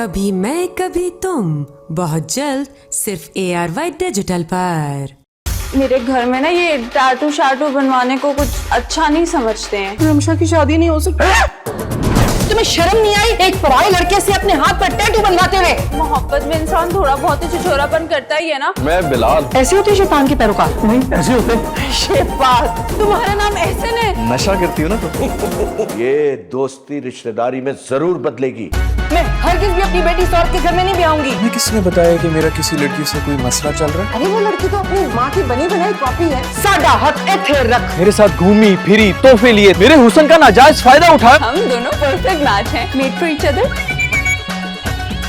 कभी मैं कभी तुम, बहुत जल्द सिर्फ ARY डिजिटल पर। मेरे घर में ना ये टाटू शाटू बनवाने को कुछ अच्छा नहीं समझते हैं। रमशा की शादी नहीं हो सकती। तुम्हें शर्म नहीं आई एक पराई लड़के से अपने हाथ पर टैटू बनवाते हुए? मोहब्बत में इंसान थोड़ा बहुत ही छिछोरापन करता ही है ना। मैं बिलाल। ऐसे होते शैतान के पैरोकार? नहीं ऐसे होते। शेफात, तुम्हारा नाम एहसन है? नशा करती हो ना तुम। ये दोस्ती रिश्तेदारी में जरूर बदलेगी। मैं हरगिज़ भी अपनी बेटी सौरभ के घर में नहीं ब्याऊंगी। मैं किसने बताया कि मेरा किसी लड़की से कोई मसला चल रहा है? अरे वो लड़की तो अपनी माँ की बनी बनाई कॉपी है। सादा हक एथे रख। मेरे साथ घूमी फिरी तोहफे लिए मेरे हुस्न का नाजायज फायदा उठाया। हम दोनों परफेक्ट मैच हैं। Made for each other.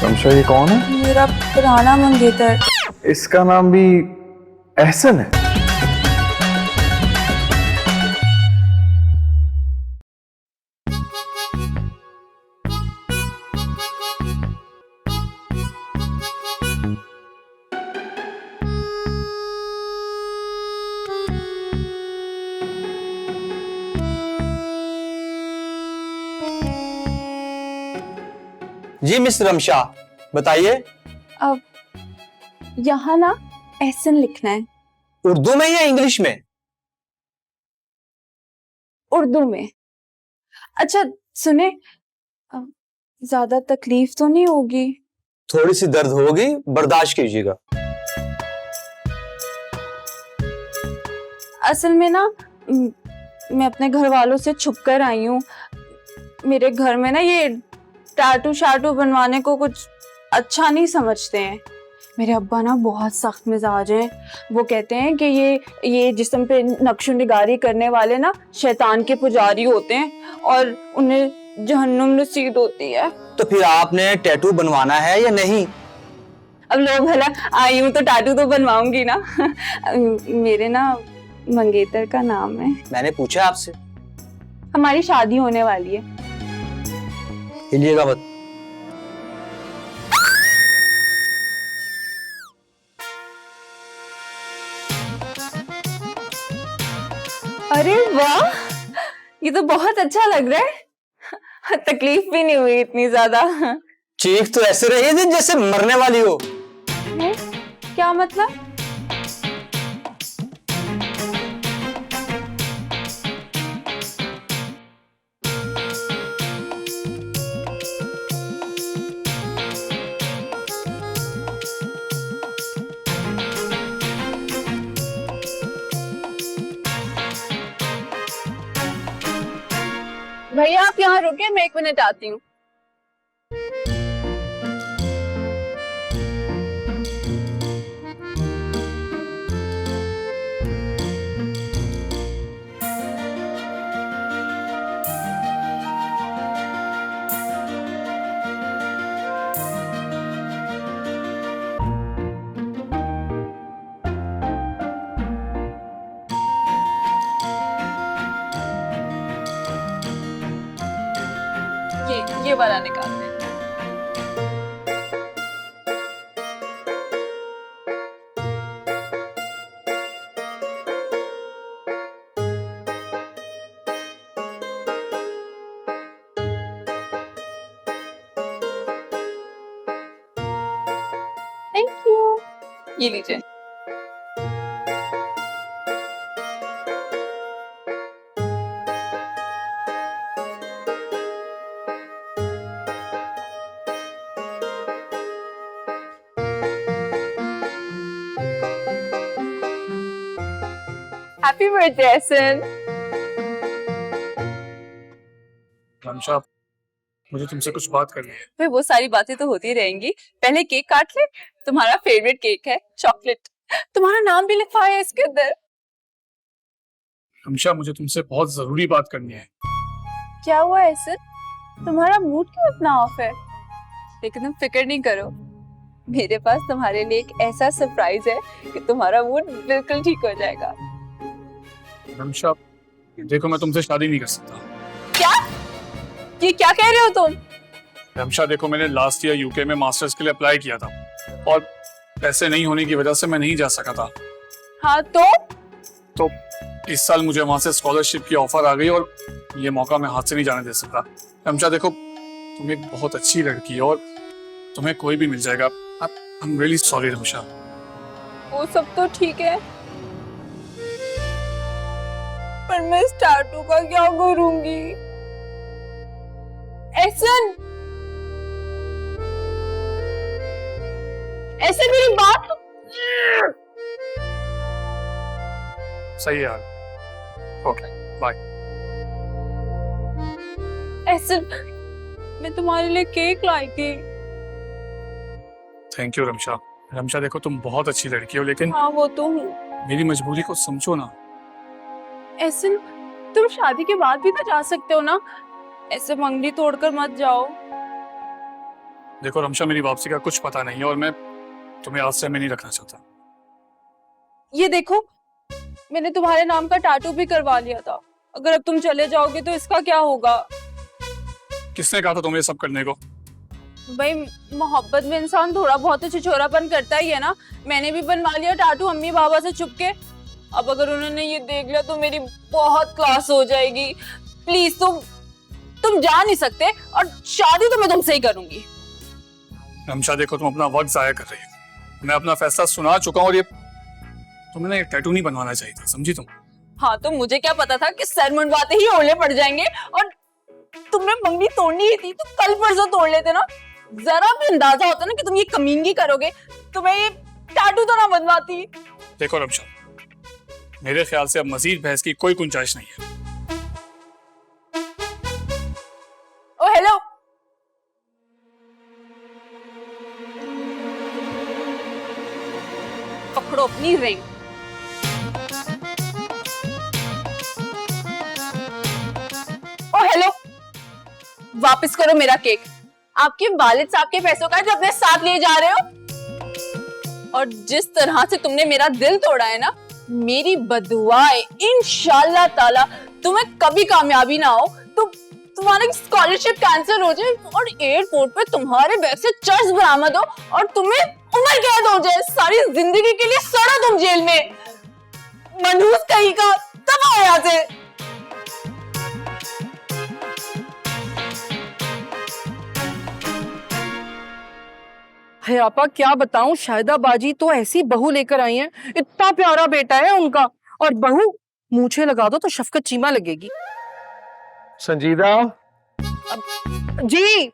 Ramsha ये कौन है? मेरा पुराना मंगेतर। इसका नाम भी एहसन है। जी मिस रमशा बताइए। अब यहाँ ना एहसन लिखना है। उर्दू में या इंग्लिश में? उर्दू में। अच्छा सुने, ज्यादा तकलीफ तो नहीं होगी? थोड़ी सी दर्द होगी, बर्दाश्त कीजिएगा। असल में ना मैं अपने घर वालों से छुप कर आई हूँ। मेरे घर में ना ये टाटू शाटू बनवाने को कुछ अच्छा नहीं समझते हैं। मेरे अब्बा ना बहुत सख्त मिजाज हैं। वो कहते हैं कि ये जिस्म पे नक्शो निगारी करने वाले ना शैतान के पुजारी होते हैं और उन्हें जहन्नुम नसीब होती है। तो फिर आपने टैटू बनवाना है या नहीं? अब लो भला आई हूँ तो टाटू तो बनवाऊंगी ना। मेरे ना मंगेतर का नाम है। मैंने पूछा आपसे। हमारी शादी होने वाली है। हिलिएगा मत। अरे वाह, ये तो बहुत अच्छा लग रहा है। तकलीफ भी नहीं हुई इतनी ज्यादा। चीख तो ऐसे रही थी जैसे मरने वाली हो। है? क्या मतलब? भैया आप यहाँ रुके, मैं 1 मिनट आती हूँ। ये वाला निकालते हैं। Thank you. ये लीजिए। Happy birthday Ehsan. रमशा, मुझे तुमसे कुछ बात करनी है। फिर वो सारी बातें तो होती रहेंगी, पहले केक काट ले। तुम्हारा फेवरेट केक है, चॉकलेट। तुम्हारा नाम भी लिखा है इसके अंदर। रमशा, मुझे तुमसे बहुत जरूरी बात करनी है। क्या हुआ एहसन? तुम्हारा मूड क्यों इतना ऑफ है? लेकिन तुम फिक्र नहीं करो, मेरे पास तुम्हारे लिए एक ऐसा सरप्राइज है कि तुम्हारा मूड बिल्कुल ठीक हो जाएगा। रमशा, देखो मैं तुमसे शादी नहीं कर सकता। क्या? ये क्या कह रहे हो तुम? रमशा देखो, मैंने लास्ट ईयर यूके में मास्टर्स के लिए अप्लाई किया था और पैसे नहीं होने की वजह से मैं नहीं जा सका था। हाँ तो इस साल मुझे वहां से स्कॉलरशिप की ऑफर आ गई और ये मौका मैं हाथ से नहीं जाने दे सकता। रमशा देखो, तुम एक बहुत अच्छी लड़की हो और तुम्हें कोई भी मिल जाएगा। I am really sorry Ramsha. वो सब तो ठीक है, पर मैं इस टैटू का क्या करूंगी? एहसन, ऐसे मेरी बात तो सही है यार। Okay bye. एहसन, मैं तुम्हारे लिए केक लाई थी। Thank you Ramsha. रमशा देखो तुम बहुत अच्छी लड़की हो, लेकिन हाँ वो तो हूँ। मेरी मजबूरी को समझो ना। एहसन, तुम शादी के बाद भी तो जा सकते हो ना, ऐसे मंगनी तोड़कर मत जाओ। देखो रमशा, मेरी वापसी का कुछ पता नहीं है और मैं तुम्हें आश्रय में नहीं रखना चाहता। ये देखो, मैंने तुम्हारे नाम का टैटू भी करवा लिया था। अगर अब तुम चले जाओगे तो इसका क्या होगा? किसने कहा था तुम्हें ये सब करने को? भाई, मोहब्बत में इंसान थोड़ा बहुत तो छिछोरापन करता ही है ना। मैंने भी बनवा लिया टैटू अम्मी बाबा से छुप के। अब अगर उन्होंने ये देख लिया तो मेरी बहुत क्लास हो जाएगी। प्लीज तुम जा नहीं सकते, और शादी तो मैं तुमसे ही करूंगी। रमशा देखो, तुम अपना वक्त जाया कर रही हो। मैं अपना फैसला सुना चुका हूं और ये तुम्हें ना एक टैटू नहीं बनवाना चाहिए था, समझी तुम? हाँ, तो मुझे क्या पता था कि सर मुंडवाते ही ओले पड़ जाएंगे, और तुमने मंगनी तोड़नी ही थी तो कल परसों तोड़ लेते ना। जरा भी अंदाजा होता ना कि तुम ये कमीनगी करोगे तो मैं ये टैटू तो ना बनवाती। देखो रमशा, मेरे ख्याल से अब मजीद बहस की कोई गुंजाइश नहीं है। ओ हेलो, पकड़ो अपनी रिंग। ओ हेलो, वापस करो मेरा केक। आपके वालिद साहब के पैसों का जो अपने साथ ले जा रहे हो। और जिस तरह से तुमने मेरा दिल तोड़ा है ना, मेरी बदुआएं इंशाल्लाह ताला तुम्हें कभी कामयाबी ना हो, तो तुम्हारी स्कॉलरशिप कैंसिल हो जाए और एयरपोर्ट पे तुम्हारे बैग से चर्च बरामद हो और तुम्हें उम्र कैद हो जाए। सारी जिंदगी के लिए सड़ो तुम जेल में। मनहूस कहीं का, तब आओ यहाँ से। है आपा, क्या बताऊं, शाहिदा बाजी तो ऐसी बहू लेकर आई हैं। इतना प्यारा बेटा है उनका, और बहू मूछे लगा दो तो शफकत चीमा लगेगी। संजीदा, जी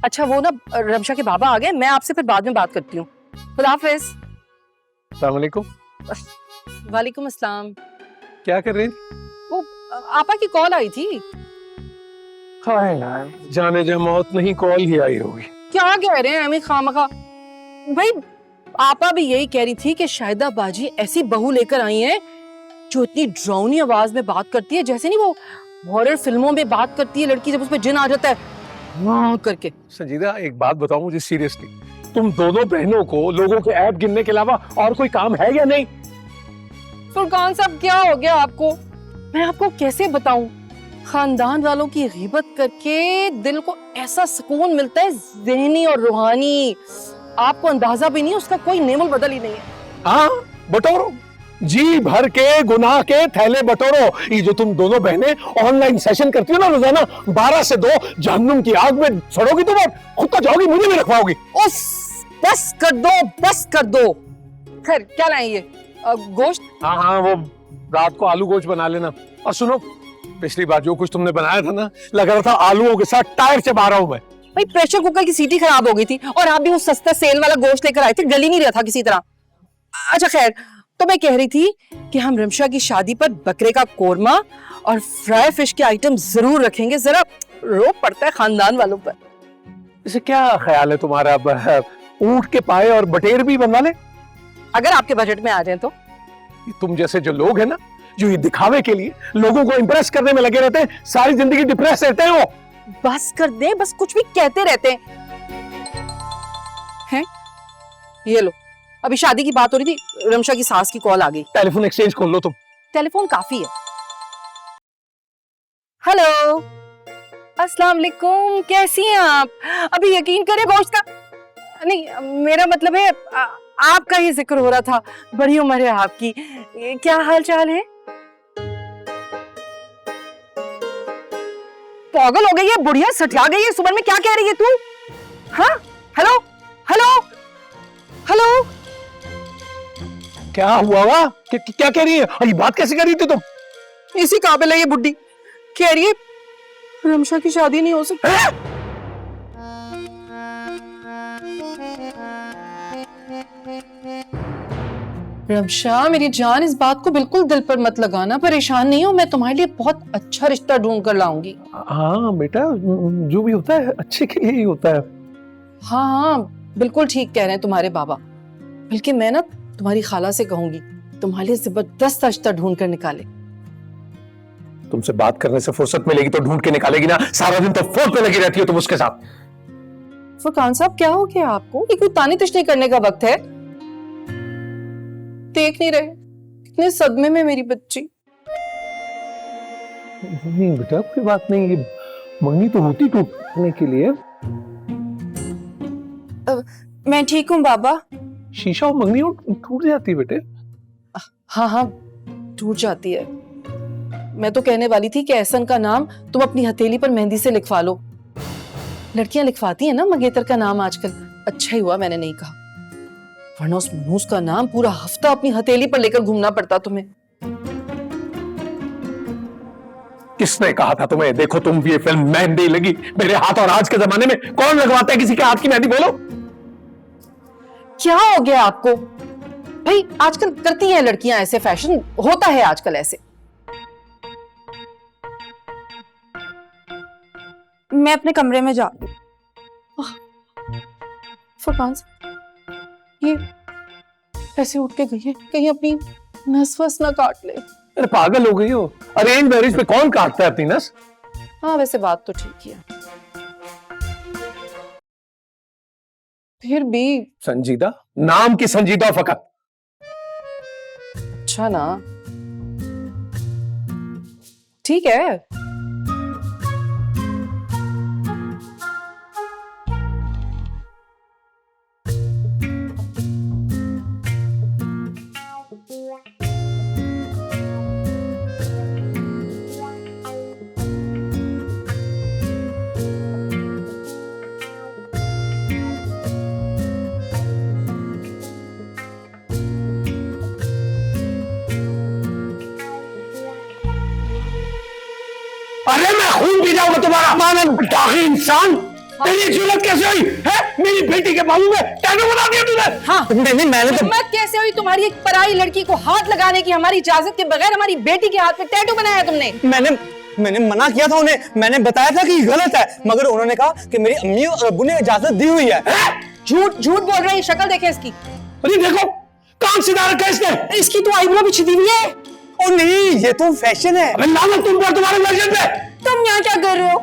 अच्छा, वो ना रमशा के बाबा आ गए, मैं आपसे फिर बाद में बात करती हूँ। खुदा हाफिज। अस्सलाम वालेकुम। वालेकुम अस्सलाम। क्या कर रही? वो आपा की कॉल आई थी। हाय यार, जाने जा मौत नहीं, कॉल ही आई होगी। क्या कह रहे हैं हमें खामखा? भाई, आपा भी यही कह रही थी कि शाहिदा बाजी ऐसी बहू लेकर आई हैं जो इतनी ड्राउनी आवाज में बात करती है, जैसे नहीं वो हॉरर फिल्मों में बात करती है लड़की जब उसमें जिन आ जाता है वाह करके। संजीदा, एक बात बताओ मुझे सीरियसली, तुम दोनों बहनों को लोगों के ऐप गिनने के अलावा और कोई काम है या नहीं? फुरकान साहब, क्या हो गया आपको? मैं आपको कैसे बताऊं, खानदान वालों की गीबत करके दिल को ऐसा सुकून मिलता है, ज़हनी और रूहानी, आपको अंदाजा भी नहीं, उसका कोई नेमल बदल ही नहीं है। हाँ, बटोरो, जी भर के गुनाह के थैले बटोरो। ये जो तुम दोनों बहनें ऑनलाइन सेशन करती हो ना रोजाना 12 से 2, जहन्नुम की आग में सड़ोगी तुम, और खुद तो जाओगी, मुझे भी रखवाओगी। बस कर दो, बस कर दो। खैर, क्या लाएं ये? गोश्त? हाँ, वो रात को आलू गोश्त बना लेना। और सुनो, पिछली बार जो कुछ तुमने बनाया था ना, लग रहा था आलूओं के साथ टायर चबा रहा हूं मैं। भाई, प्रेशर कुकर की सीटी खराब हो गई थी और आप भी वो सस्ता सेल वाला गोश्त लेकर आए थे, गल ही नहीं रहा था किसी तरह। अच्छा खैर, तो मैं कह रही थी कि हम रमशा की शादी पर बकरे का कोरमा और फ्राई फिश के आइटम जरूर रखेंगे। जरा रोब पड़ता है खानदान वालों पर। इसे क्या ख्याल है तुम्हारा, ऊंट के पाए और बटेर भी बनवा ले? अगर आपके बजट में आ जाए तो। तुम जैसे जो लोग हैं ना, जो ये दिखावे के लिए लोगों को इंप्रेस करने में लगे रहते हैं, सारी जिंदगी डिप्रेस रहते हैं वो। बस कर दे, बस कुछ भी कहते रहते हैं। ये लो, अभी शादी की बात हो रही थी, रमशा की सास की कॉल आ गई। टेलीफोन एक्सचेंज खोल लो तुम। टेलीफोन काफी है। हेलो, अस्सलाम वालेकुम, कैसी हैं आप? अभी यकीन करें, गोश्त का नहीं, मेरा मतलब है आपका ही जिक्र हो रहा था। बड़ी उम्र है आपकी, क्या हाल चाल है? पागल हो गई है बुढ़िया, सटिया गई है। सुबह में क्या कह रही है तू? हाँ, हेलो, हेलो हेलो। क्या हुआ वा? क्या कह रही है? और ये बात कैसे कर रही थी तुम? इसी काबिल है ये बुड्ढी, कह रही है रमशा की शादी नहीं हो सकती। रमशा मेरी जान, इस बात को बिल्कुल दिल पर मत लगाना, परेशान नहीं हो, मैं तुम्हारे लिए बहुत अच्छा रिश्ता ढूंढ कर लाऊंगी। हाँ बेटा, जो भी होता है अच्छे के लिए ही होता है। हाँ हाँ बिल्कुल ठीक कह रहे हैं तुम्हारे बाबा। बल्कि मैं ना तुम्हारी खाला से कहूंगी तुम्हारे लिए जबरदस्त रिश्ता ढूंढ कर निकाले। तुमसे बात करने से फुर्सत मिलेगी तो ढूंढ के निकालेगी ना, सारा दिन तो फोन पे लगी रहती हो तुम उसके साथ। फुरकान साहब क्या हो गया आपको? ये कोई तानी तशनी करने का वक्त है? देख नहीं रहे कितने सदमे में मेरी बच्ची। नहीं बेटा कोई बात नहीं, ये मंगनी तो होती टूटने के लिए। मैं ठीक हूँ बाबा। शीशा और मंगनी टूट जाती है बेटे। हाँ हाँ टूट जाती है। मैं तो कहने वाली थी कि एहसन का नाम तुम अपनी हथेली पर मेहंदी से लिखवा लो। लड़कियां लिखवाती हैं ना मंगेतर का नाम आजकल। अच्छा ही हुआ मैंने नहीं कहा, वरना उस मनहूस का नाम पूरा हफ्ता अपनी हथेली पर लेकर घूमना पड़ता तुम्हें। किसने कहा था तुम्हें? देखो तुम भी ये फिल्म मेहंदी लगी मेरे हाथ, और आज के जमाने में कौन लगवाता है किसी के हाथ की मेहंदी? बोलो क्या हो गया आपको भाई? आजकल करती हैं लड़कियां ऐसे, फैशन होता है आजकल ऐसे। मैं अपने कमरे में जा रही हूँ। फुरकान ये ऐसे उठ के गई है, कहीं अपनी नस वस ना काट ले। अरे पागल हो गई हो? अरेंज मैरिज पे कौन काटता है अपनी नस? हाँ वैसे बात तो ठीक ही है, फिर भी। संजीदा नाम की संजीदा फकत। अच्छा ना, ठीक है। अरे मैं खून पी जाऊंगा तुम्हारा। दागी इंसान, तेरी जरूरत कैसे हुई है? मेरी बेटी के बाबू में टैटू बना दिया तूने। हाँ मैंने तो हिम्मत कैसे हुई तुम्हारी एक पराई लड़की को हाथ लगाने की, हमारी इजाजत के बगैर हमारी बेटी के हाथ में टैटू बनाया तुमने? मैंने मना किया था उन्हें, मैंने बताया था कि गलत है, मगर उन्होंने कहा कि मेरी अम्मी और अब्बू ने इजाजत दी हुई है। झूठ झूठ बोल रही है, शक्ल देखे इसकी। अरे देखो कान सीधा रखा इसने। इसकी तो आईब्रो भी छिदी हुई है। ओ नहीं, ये तो फैशन है। अबे लानत तुम पर, तुम्हारे वर्जन पे। तुम यहाँ क्या कर रहे हो?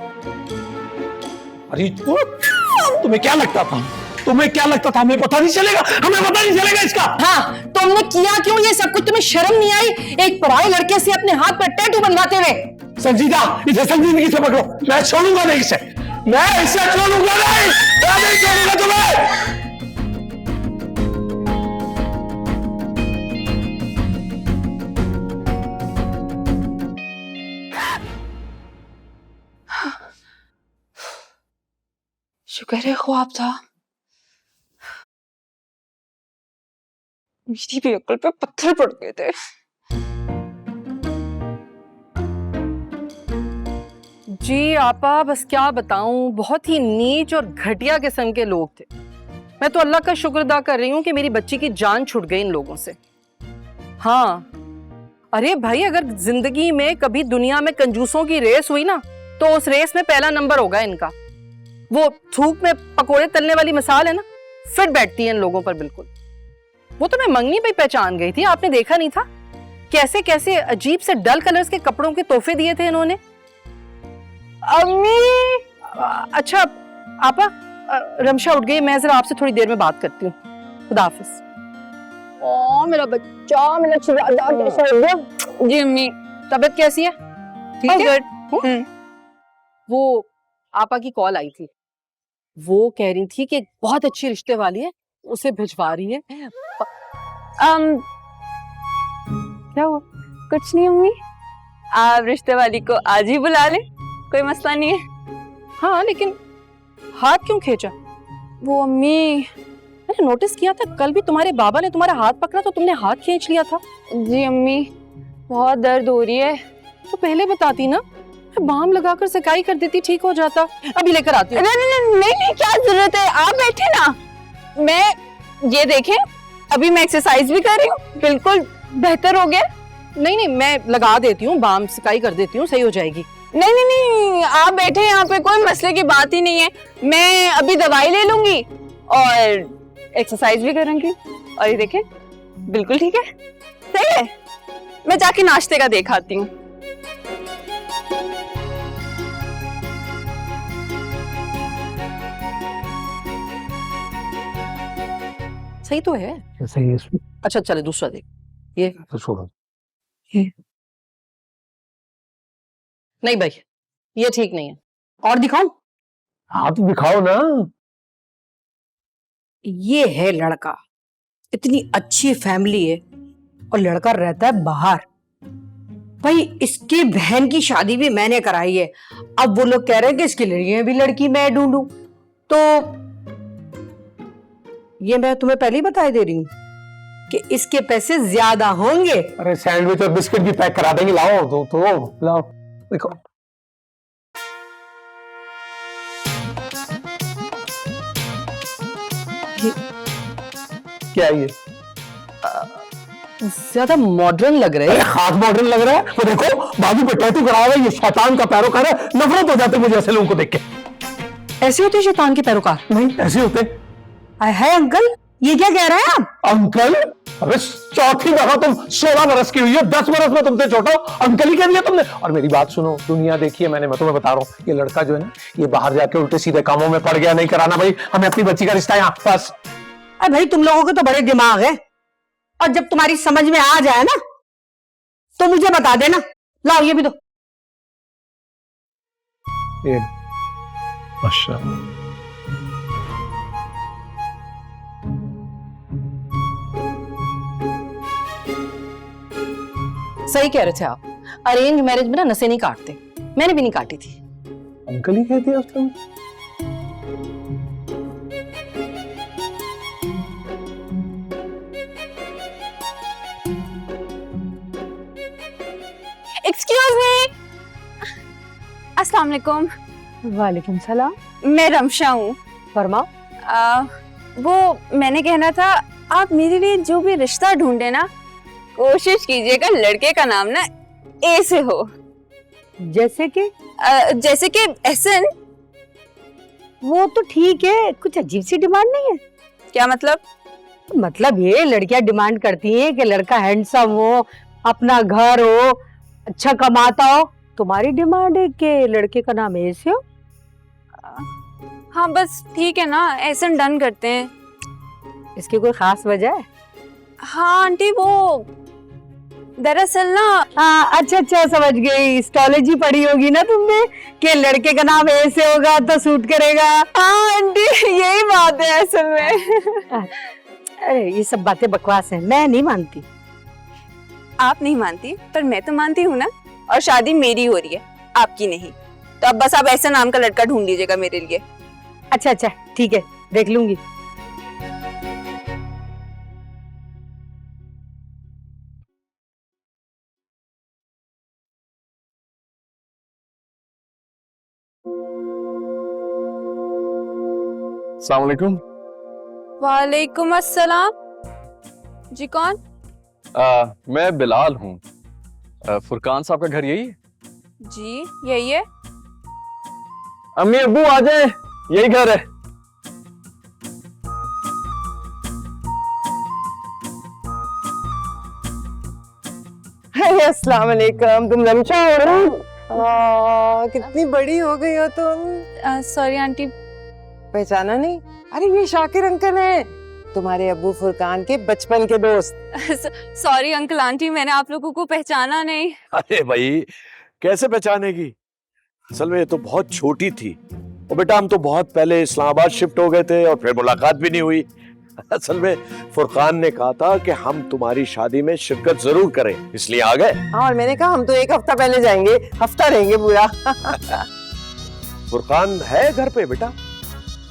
अरे तुम्हें क्या लगता था? तुम्हें क्या लगता था हमें पता नहीं चलेगा? हमें पता नहीं चलेगा इसका? हाँ तुमने किया क्यों ये सब कुछ? तुम्हें शर्म नहीं आई एक पराई लड़के से अपने हाथ पर टैटू बनवाते हुए? संजीदा इसे संजीदगी से पकड़ो, मैं छोड़ूंगा नहीं इसे, मैं इसे छोड़ूंगा नहीं, मैं नहीं छोड़ूंगा तुम्हें। शुक्र है ख्वाब था। मेरी भी अक्ल पे पत्थर पड़ गए थे। जी आपा बस क्या बताऊं, बहुत ही नीच और घटिया किस्म के लोग थे। मैं तो अल्लाह का शुक्र अदा कर रही हूँ कि मेरी बच्ची की जान छूट गई इन लोगों से। हाँ अरे भाई, अगर जिंदगी में कभी दुनिया में कंजूसों की रेस हुई ना तो उस रेस में पहला नंबर होगा इनका। वो थूक में पकोड़े तलने वाली मिसाल है ना, फिट बैठती है इन लोगों पर बिल्कुल। वो तो मैं मंगनी पे पहचान गई थी, आपने देखा नहीं था कैसे कैसे अजीब से डल कलर्स के कपड़ों के तोहफे दिए थे इन्होंने। अम्मी अच्छा आपा, रमशा उठ गई, मैं जरा आपसे थोड़ी देर में बात करती हूँ। खुदा हाफिज। ओ मेरा बच्चा, मेरा शहजादा कैसा हो गया? जी अम्मी। तबीयत कैसी है? ठीक है? गुड। वो आपा की कॉल आई थी, वो कह रही थी कि एक बहुत अच्छी रिश्ते वाली है, उसे भिजवा रही है। क्या हुआ? कुछ नहीं अम्मी, आप रिश्ते वाली को आज ही बुला ले, कोई मसला नहीं है। हाँ लेकिन हाथ क्यों खींचा? वो अम्मी मैंने नोटिस किया था कल भी तुम्हारे बाबा ने तुम्हारा हाथ पकड़ा तो तुमने हाथ खींच लिया था। जी अम्मी, बहुत दर्द हो रही है। तो पहले बताती ना, मैं बाम लगाकर सिकाई कर देती, ठीक हो जाता। अभी लेकर आती हूँ। नहीं, क्या जरूरत है, आप बैठे ना। मैं ये देखें, अभी मैं एक्सरसाइज भी कर रही हूँ, बिल्कुल बेहतर हो गया। नहीं, मैं लगा देती हूँ, बाम सिकाई कर देती हूँ, सही हो जाएगी। नहीं, आप बैठे, यहाँ पे कोई मसले की बात ही नहीं है। मैं अभी दवाई ले लूंगी और एक्सरसाइज भी करूंगी, और ये देखें बिल्कुल ठीक है, सही है। मैं जाके नाश्ते का देख आती हूँ। सही तो है। सही है इसमें। अच्छा चले दूसरा देख। ये तो छोड़ो। नहीं भाई, ये ठीक नहीं है। और दिखाऊं? हाँ तो दिखाओ ना। ये है लड़का, इतनी अच्छी फैमिली है और लड़का रहता है बाहर। भाई इसकी बहन की शादी भी मैंने कराई है, अब वो लोग कह रहे हैं कि इसके लिए भी लड़की मैं ढूंढूं। तो ये मैं तुम्हें पहले ही बता दे रही हूँ कि इसके पैसे ज्यादा होंगे। अरे सैंडविच और बिस्किट भी पैक करा देंगे, लाओ तो लाओ देखो। क्या है ये? ज्यादा मॉडर्न लग रहे अरे हैं। खास मॉडर्न लग रहा है। वो देखो बाजू पे टैटू करा हुआ है, ये शैतान का पैरोकार है। नफरत हो जाते मुझे ऐसे लोगों को देख के। ऐसे होते शैतान के पैरोकार? नहीं ऐसे होते। है अंकल, ये क्या कह रहे हैं आप? अंकल? अरे चौथी दफा तुम 16 बरस की हुई है, 10 बरस में तुमसे छोटा हो, अंकल ही कह दिया तुमने। और मेरी बात सुनो, दुनिया देखिए मैंने, मैं तुम्हें बता रहा हूँ, ये लड़का जो है ना, ये बाहर जाके उल्टे सीधे कामों में पड़ गया। नहीं कराना भाई, हमें अपनी बच्ची का रिश्ता यहाँ बस। अरे भाई तुम लोगों के तो बड़े दिमाग है, और जब तुम्हारी समझ में आ जाए ना तो मुझे बता देना। लाओ ये भी दो। ये माशाल्लाह। सही कह रहे थे आप, अरेंज मैरिज में ना नसें नहीं काटते, मैंने भी नहीं काटी थी। अंकल ही कह दिया उसने। Excuse me. अस्सलाम वालेकुम। वालेकुम सलाम। मैं रमशा हूँ। फरमाओ। वो मैंने कहना था, आप मेरे लिए जो भी रिश्ता ढूंढे ना, कोशिश कीजिएगा लड़के का नाम ना ए से हो। जैसे कि एहसन। वो तो ठीक है, कुछ अजीब सी डिमांड नहीं है। क्या मतलब? मतलब ये लड़कियां डिमांड करती हैं कि लड़का हैंडसम हो, अपना घर हो, अच्छा कमाता हो। तुम्हारी डिमांड है कि लड़के का नाम ऐसे हो। हाँ बस ठीक है ना, एहसन डन करते हैं। इसकी कोई खास वजह है? हाँ आंटी, वो दरअसल ना। हाँ अच्छा समझ गई, एस्ट्रोलॉजी पढ़ी होगी ना तुमने कि लड़के का नाम ऐसे होगा तो सूट करेगा। हाँ आंटी, यही बात है असल में। अरे ये सब बातें बकवास हैं, मैं नहीं मानती। आप नहीं मानती, पर मैं तो मानती हूँ ना। और शादी मेरी हो रही है, आपकी नहीं। तो अब बस आप ऐसा नाम का लड़का ढूंढ लीजिएगा मेरे लिए। अच्छा ठीक है, देख लूंगी। अस्सलाम वालेकुम। वालेकुम अस्सलाम। जी कौन? मैं बिलाल हूँ। फुरकान साहब का घर यही है? जी यही है। अम्मी अब्बू आ जाए, यही घर है। अस्सलाम वालेकुम। तुम रमशा हो ना? कितनी बड़ी हो गई हो तुम। Sorry aunty. पहचाना नहीं? अरे ये शाकिर अंकल हैं, तुम्हारे अब्बू फुरकान के बचपन के दोस्त। सॉरी अंकल आंटी, मैंने आप लोगों को पहचाना नहीं। अरे भाई कैसे पहचानेगी, असल में ये तो बहुत छोटी थी। और बेटा हम तो बहुत पहले इस्लामाबाद शिफ्ट हो गए थे और फिर मुलाकात भी नहीं हुई। असल में फुरकान ने कहा था कि हम तुम्हारी शादी में शिरकत जरूर करें, इसलिए आ गए। हाँ, और मैंने कहा हम तो एक हफ्ता पहले जाएंगे, हफ्ता रहेंगे पूरा। फुरकान है घर पे बेटा?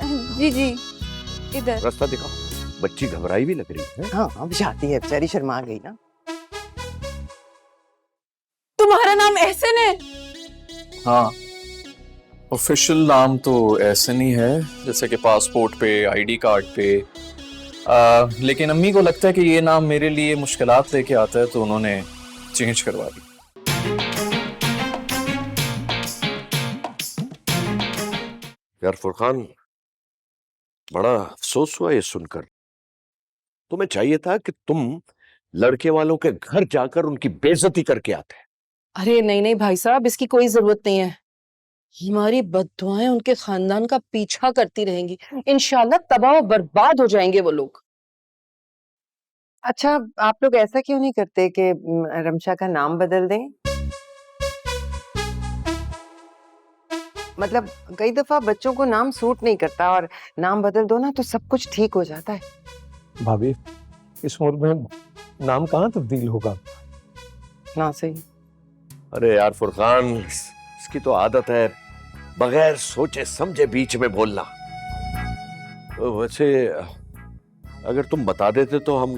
जी इधर। रास्ता दिखाओ। बच्ची घबराई भी लग रही है। हाँ अब जाती है बेचारी, शर्मा गई ना। तुम्हारा नाम एहसन है? हाँ, ऑफिशियल नाम तो एहसन ही है, जैसे कि पासपोर्ट पे, आईडी कार्ड पे। लेकिन अम्मी को लगता है कि ये नाम मेरे लिए मुश्किलात लेके आता है, तो उन्होंने चेंज करवा दी। यार फुरकान, बड़ा अफसोस हुआ ये सुनकर। तुम्हें चाहिए था कि तुम लड़के वालों के घर जाकर उनकी बेइज्जती करके आते। अरे नहीं नहीं भाई साहब, इसकी कोई जरूरत नहीं है। हमारी बद्दुआएं उनके खानदान का पीछा करती रहेंगी, इंशाल्लाह तबाह और बर्बाद हो जाएंगे वो लोग। अच्छा आप लोग ऐसा क्यों नहीं करते कि रमशा का नाम बदल दें? मतलब कई दफा बच्चों को नाम सूट नहीं करता और नाम बदल दो ना तो सब कुछ ठीक हो जाता है। भाभी इस उम्र में नाम कहाँ तब्दील होगा? ना सही। अरे यार फुरकान, इसकी तो आदत है बगैर सोचे समझे बीच में बोलना। वैसे अगर तुम बता देते तो हम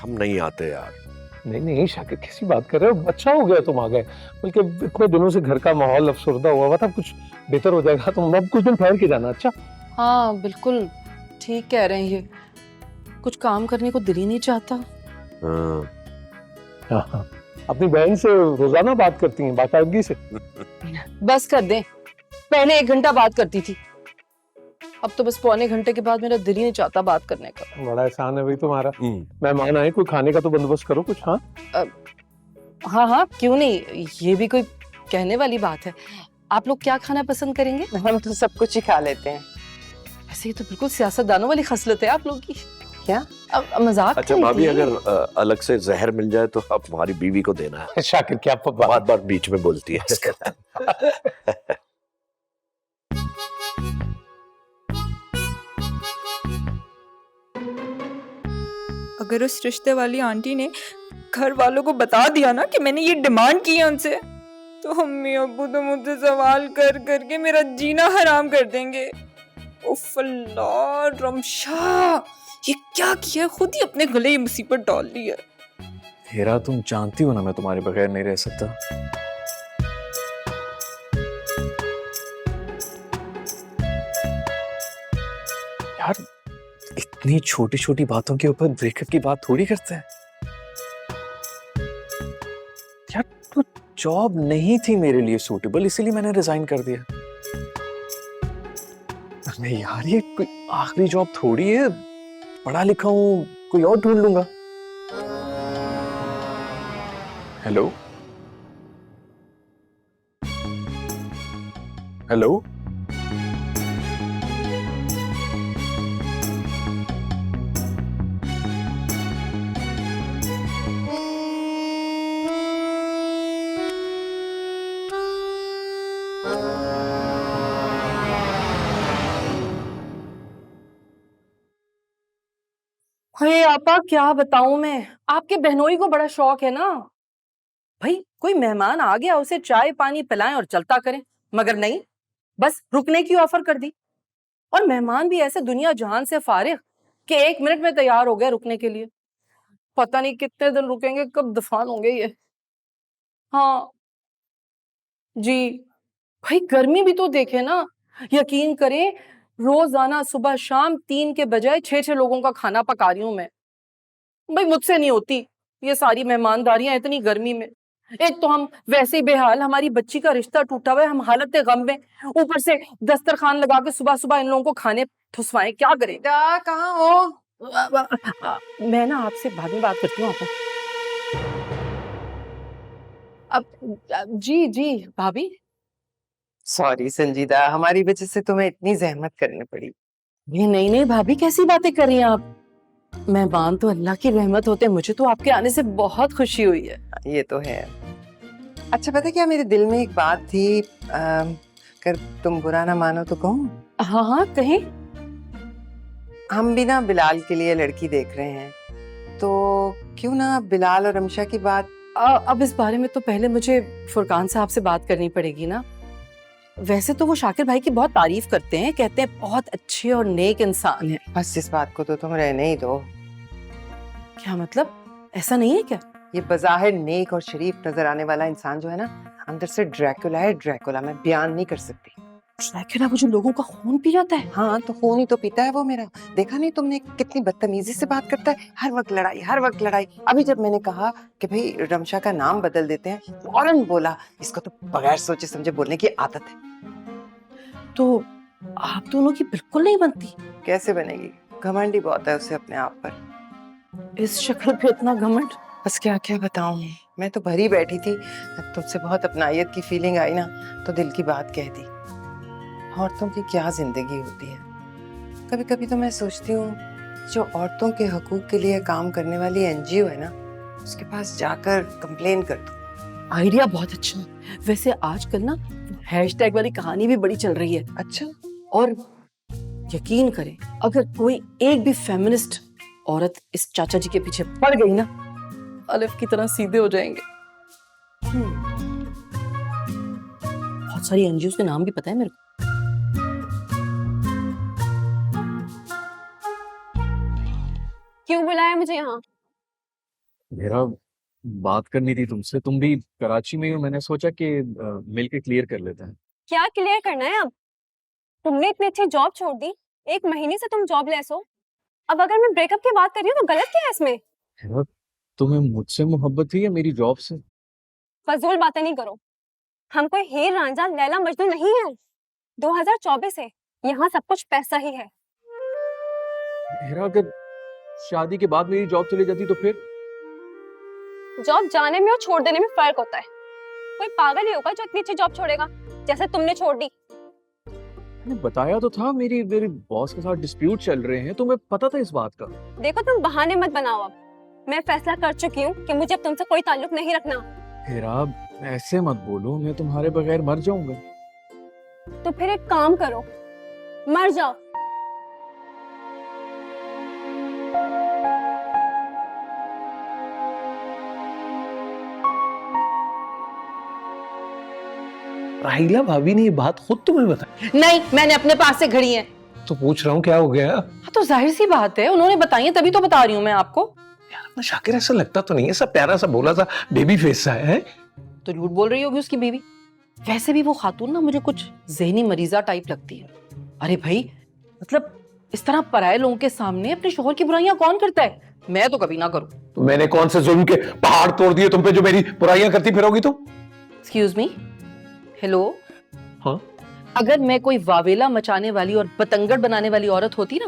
नहीं आते यार। नहीं शाकिर, किसी बात कर रहे हो? अच्छा हो गया तुम आ गए, बल्कि इतने दिनों से घर का माहौल अफसरदा हुआ था, कुछ बेहतर हो जाएगा। तुम अब कुछ दिन ठहर के जाना। अच्छा हाँ बिल्कुल ठीक कह रहे हैं, ये कुछ काम करने को दिल ही नहीं चाहता। हाँ, अपनी बहन से रोजाना बात करती हैं बाकायदगी से? बस कर दे, पहले 1 घंटा बात करती थी, अब तो बस पौने घंटे के बाद मेरा दिल ही नहीं चाहता बात करने का। बड़ा एहसान है भाई तुम्हारा। मेहमान आए, कोई खाने का तो बंदोबस्त करो कुछ। हाँ हाँ हाँ क्यों नहीं, ये भी कोई कहने वाली बात है। आप लोग क्या खाना पसंद करेंगे? हम तो सब कुछ ही खा लेते हैं। वैसे ये तो बिल्कुल सियासतदानों वाली खसलत है आप लोग की। क्या? अब मजाक अच्छा भाभी, अगर अलग से जहर मिल जाए तो आप हमारी बीवी को देना है। शाकिर क्या बात बीच में बोलती है। अगर उस रिश्ते वाली आंटी ने घर वालों को बता दिया ना कि मैंने ये डिमांड की है उनसे, तो अम्मी अब्बू तो मुझसे सवाल कर करके मेरा जीना हराम कर देंगे। उफ अल्लाह, रमशा ये क्या किया? खुद ही अपने गले ये मुसीबत डाल ली है। हेरा, तुम जानती हो ना मैं तुम्हारे बगैर नहीं रह सकता। यार इतनी छोटी छोटी बातों के ऊपर ब्रेकअप की बात थोड़ी करते हैं। यार तो जॉब नहीं थी मेरे लिए सूटेबल, इसीलिए मैंने रिजाइन कर दिया। नहीं यार, ये कोई आखिरी जॉब थोड़ी है, पढ़ा लिखा हूं, कोई और ढूंढ लूंगा। हेलो हेलो, अरे आपा क्या बताऊं मैं, आपके बहनोई को बड़ा शौक है ना भाई, कोई मेहमान आ गया उसे चाय पानी पिलाएं और चलता करें, मगर नहीं, बस रुकने की ऑफर कर दी। और मेहमान भी ऐसे दुनिया जहान से फारिग कि 1 मिनट में तैयार हो गए रुकने के लिए। पता नहीं कितने दिन रुकेंगे, कब दफन होंगे ये। हाँ जी भाई, गर्मी भी तो देखे ना, यकीन करें रोजाना सुबह शाम 3 के बजाय 6 लोगों का खाना पका रही हूं मैं। भाई मुझसे नहीं होती ये सारी मेहमानदारियां इतनी गर्मी में। एक तो हम वैसे ही बेहाल, हमारी बच्ची का रिश्ता टूटा हुआ है, हम हालत गम में, ऊपर से दस्तरखान लगा के सुबह सुबह इन लोगों को खाने ठुसवाएं, क्या करें? कहाँ हो? मैं ना आपसे बाद में बात करती हूँ। अब जी जी भाभी। सॉरी संजीदा, हमारी वजह से तुम्हें इतनी जहमत करनी पड़ी। ये नहीं भाभी, कैसी बातें कर रही हैं आप? मेहमान तो अल्लाह की रहमत होते हैं, मुझे तो आपके आने से बहुत खुशी हुई है। ये तो है। अच्छा पता क्या, मेरे दिल में एक बात थी, अगर तुम बुरा ना मानो तो कहूँ? हाँ हाँ कहीं। हम भी ना बिलाल के लिए लड़की देख रहे हैं, तो क्यों ना बिलाल और रमशा की बात। अब इस बारे में तो पहले मुझे फुरकान साहब से बात करनी पड़ेगी ना। वैसे तो वो शाकिर भाई की बहुत तारीफ करते हैं, कहते हैं बहुत अच्छे और नेक इंसान है। बस इस बात को तो तुम रहने ही दो। क्या मतलब, ऐसा नहीं है क्या? ये बज़ाहिर नेक और शरीफ नजर आने वाला इंसान जो है ना, अंदर से ड्रैकुला है, ड्रैकुला। मैं बयान नहीं कर सकती। ड्रैकुला वो जो लोगों का खून पी जाता है? हाँ, तो खून ही तो पीता है वो मेरा। देखा नहीं तुमने कितनी बदतमीजी से बात करता है, हर वक्त लड़ाई, हर वक्त लड़ाई। अभी जब मैंने कहा कि भाई रमशा का नाम बदल देते हैं, फौरन बोला इसको तो बगैर सोचे समझे बोलने की आदत है। तो आप दोनों की बिल्कुल नहीं बनती? कैसे बनेगी, घमंड ही बहुत है उसे अपने आप पर। इस शक्ल पे इतना घमंड? बस क्या क्या बताऊं, मैं तो भरी बैठी थी, तुमसे बहुत अपनायत की फीलिंग आई ना, तो दिल की बात कह दी। औरतों की क्या जिंदगी होती है। कभी कभी तो मैं सोचती हूँ, जो औरतों के हकूक के लिए काम करने वाली एनजीओ है ना, उसके पास जाकर कंप्लेन कर दूं। आइडिया बहुत अच्छा है। वैसे आजकल ना हैशटैग वाली कहानी भी बड़ी चल रही है। अच्छा, और यकीन करें, अगर कोई एक भी फेमिनिस्ट औरत इस चाचा जी के पीछे पड़ गई ना, अलिफ की तरह सीधे हो जाएंगे। बहुत सारी एनजीओ के नाम भी पता है मेरे को। क्यों बुलाया मुझे यहाँ? मेरा बात करनी थी तुमसे, तुम भी कराची में हो, मैंने सोचा कि मिलके क्लियर कर लेते हैं। क्या क्लियर करना है अब? तुमने इतनी अच्छी जॉब छोड़ दी, 1 महीने से तुम जॉबलेस हो। अब अगर मैं ब्रेकअप की बात कर रही हूँ तो गलत क्या है इसमें? हेरा, तुम्हें मुझसे मोहब्बत थी या मेरी जॉब से? फजूल बातें नहीं करो। हम कोई हीर रांझा लैला मजनू नहीं है। 2024 है, यहाँ सब कुछ पैसा ही है। हेरा, अगर शादी के बाद मेरी जॉब चली जाती तो फिर? जॉब जाने में और छोड़ देने में फर्क होता है। कोई पागल ही होगा जो इतनी अच्छी जॉब छोड़ेगा, जैसे तुमने छोड़ दी। मैंने बताया तो था, मेरी बॉस के साथ डिस्प्यूट चल रहे हैं, तुम्हें पता था इस बात का। देखो, तुम बहाने मत बनाओ। अब मैं फैसला कर चुकी हूँ कि मुझे अब तुमसे कोई ताल्लुक नहीं रखना। हेरा, ऐसे मत बोलो, मैं तुम्हारे बगैर मर जाऊंगा। तो फिर एक काम करो, मर जाओ। राहिला भाभी ने ये बात खुद तुम्हें बताई? नहीं, मैंने अपने पास से घड़ी है। तो पूछ रहा हूँ क्या हो गया? हाँ, तो जाहिर सी बात है, उन्होंने बताई है तभी तो बता रही हूँ मैं आपको। यार अपना शाकिर ऐसा लगता तो नहीं है, सब प्यारा सा बोला सा बेबी फेस सा है। तो झूठ बोल रही होगी उसकी बीवी। वैसे भी वो खातून ना मुझे कुछ ज़हनी मरीजा टाइप लगती है। अरे भाई, मतलब इस तरह पराये लोगों के सामने अपने शोहर की बुराइयां कौन करता है? मैं तो कभी ना करूं। तो मैंने कौन से जुल्म के पहाड़ तोड़ दिए तुम पे जो मेरी बुराइयां करती फिरोगी तुम? Excuse me, hello. हाँ, अगर मैं कोई वावेला मचाने वाली और बतंगड़ बनाने वाली औरत होती ना,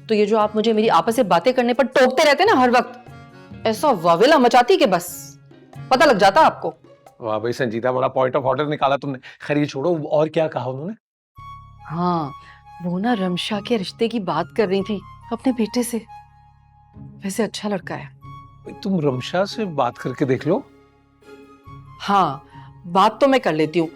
तो ये जो आप मुझे मेरी आपस से बातें करने पर टोकते रहते ना हर वक्त, ऐसा वावेला मचाती कि बस पता लग जाता आपको। वाह भाई संजीदा, बड़ा पॉइंट ऑफ ऑर्डर निकाला तुमने। खैर ये छोड़ो, और क्या कहा उन्होंने? हाँ, वो ना रमशा के रिश्ते की बात कर रही थी अपने बेटे से। वैसे अच्छा लड़का है। तुम रमशा से बात करके देख लो। हाँ, बात तो मैं कर लेती हूँ,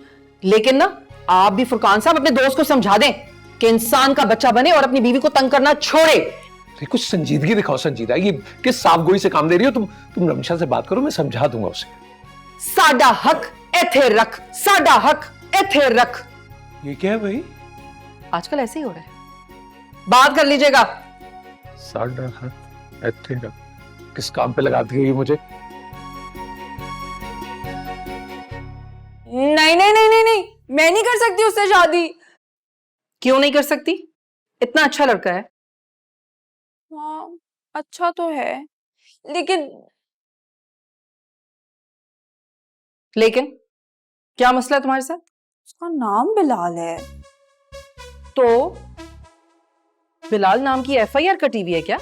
लेकिन ना आप भी फुरकान साहब अपने दोस्त को समझा दें कि इंसान का बच्चा बने और अपनी बीवी को तंग करना छोड़े। अरे कुछ संजीदगी दिखाओ संजीदा, ये किस साफगोई से काम दे रही हो तुम रमशा से बात करो, मैं समझा दूंगा उसे। साडा हक एथे रख, साडा हक एथे रख। ये क्या है भाई? आजकल ऐसे ही हो रहा है। बात कर लीजिएगा। साडा हक एथे रख, किस काम पे लगाती है ये मुझे? नहीं नहीं नहीं नहीं नहीं, मैं नहीं कर सकती उससे शादी। क्यों नहीं कर सकती? इतना अच्छा लड़का है। हाँ, अच्छा तो है, लेकिन क्या मसला है तुम्हारे साथ? उसका नाम बिलाल है। तो बिलाल नाम की एफआईआर कटी हुई है क्या?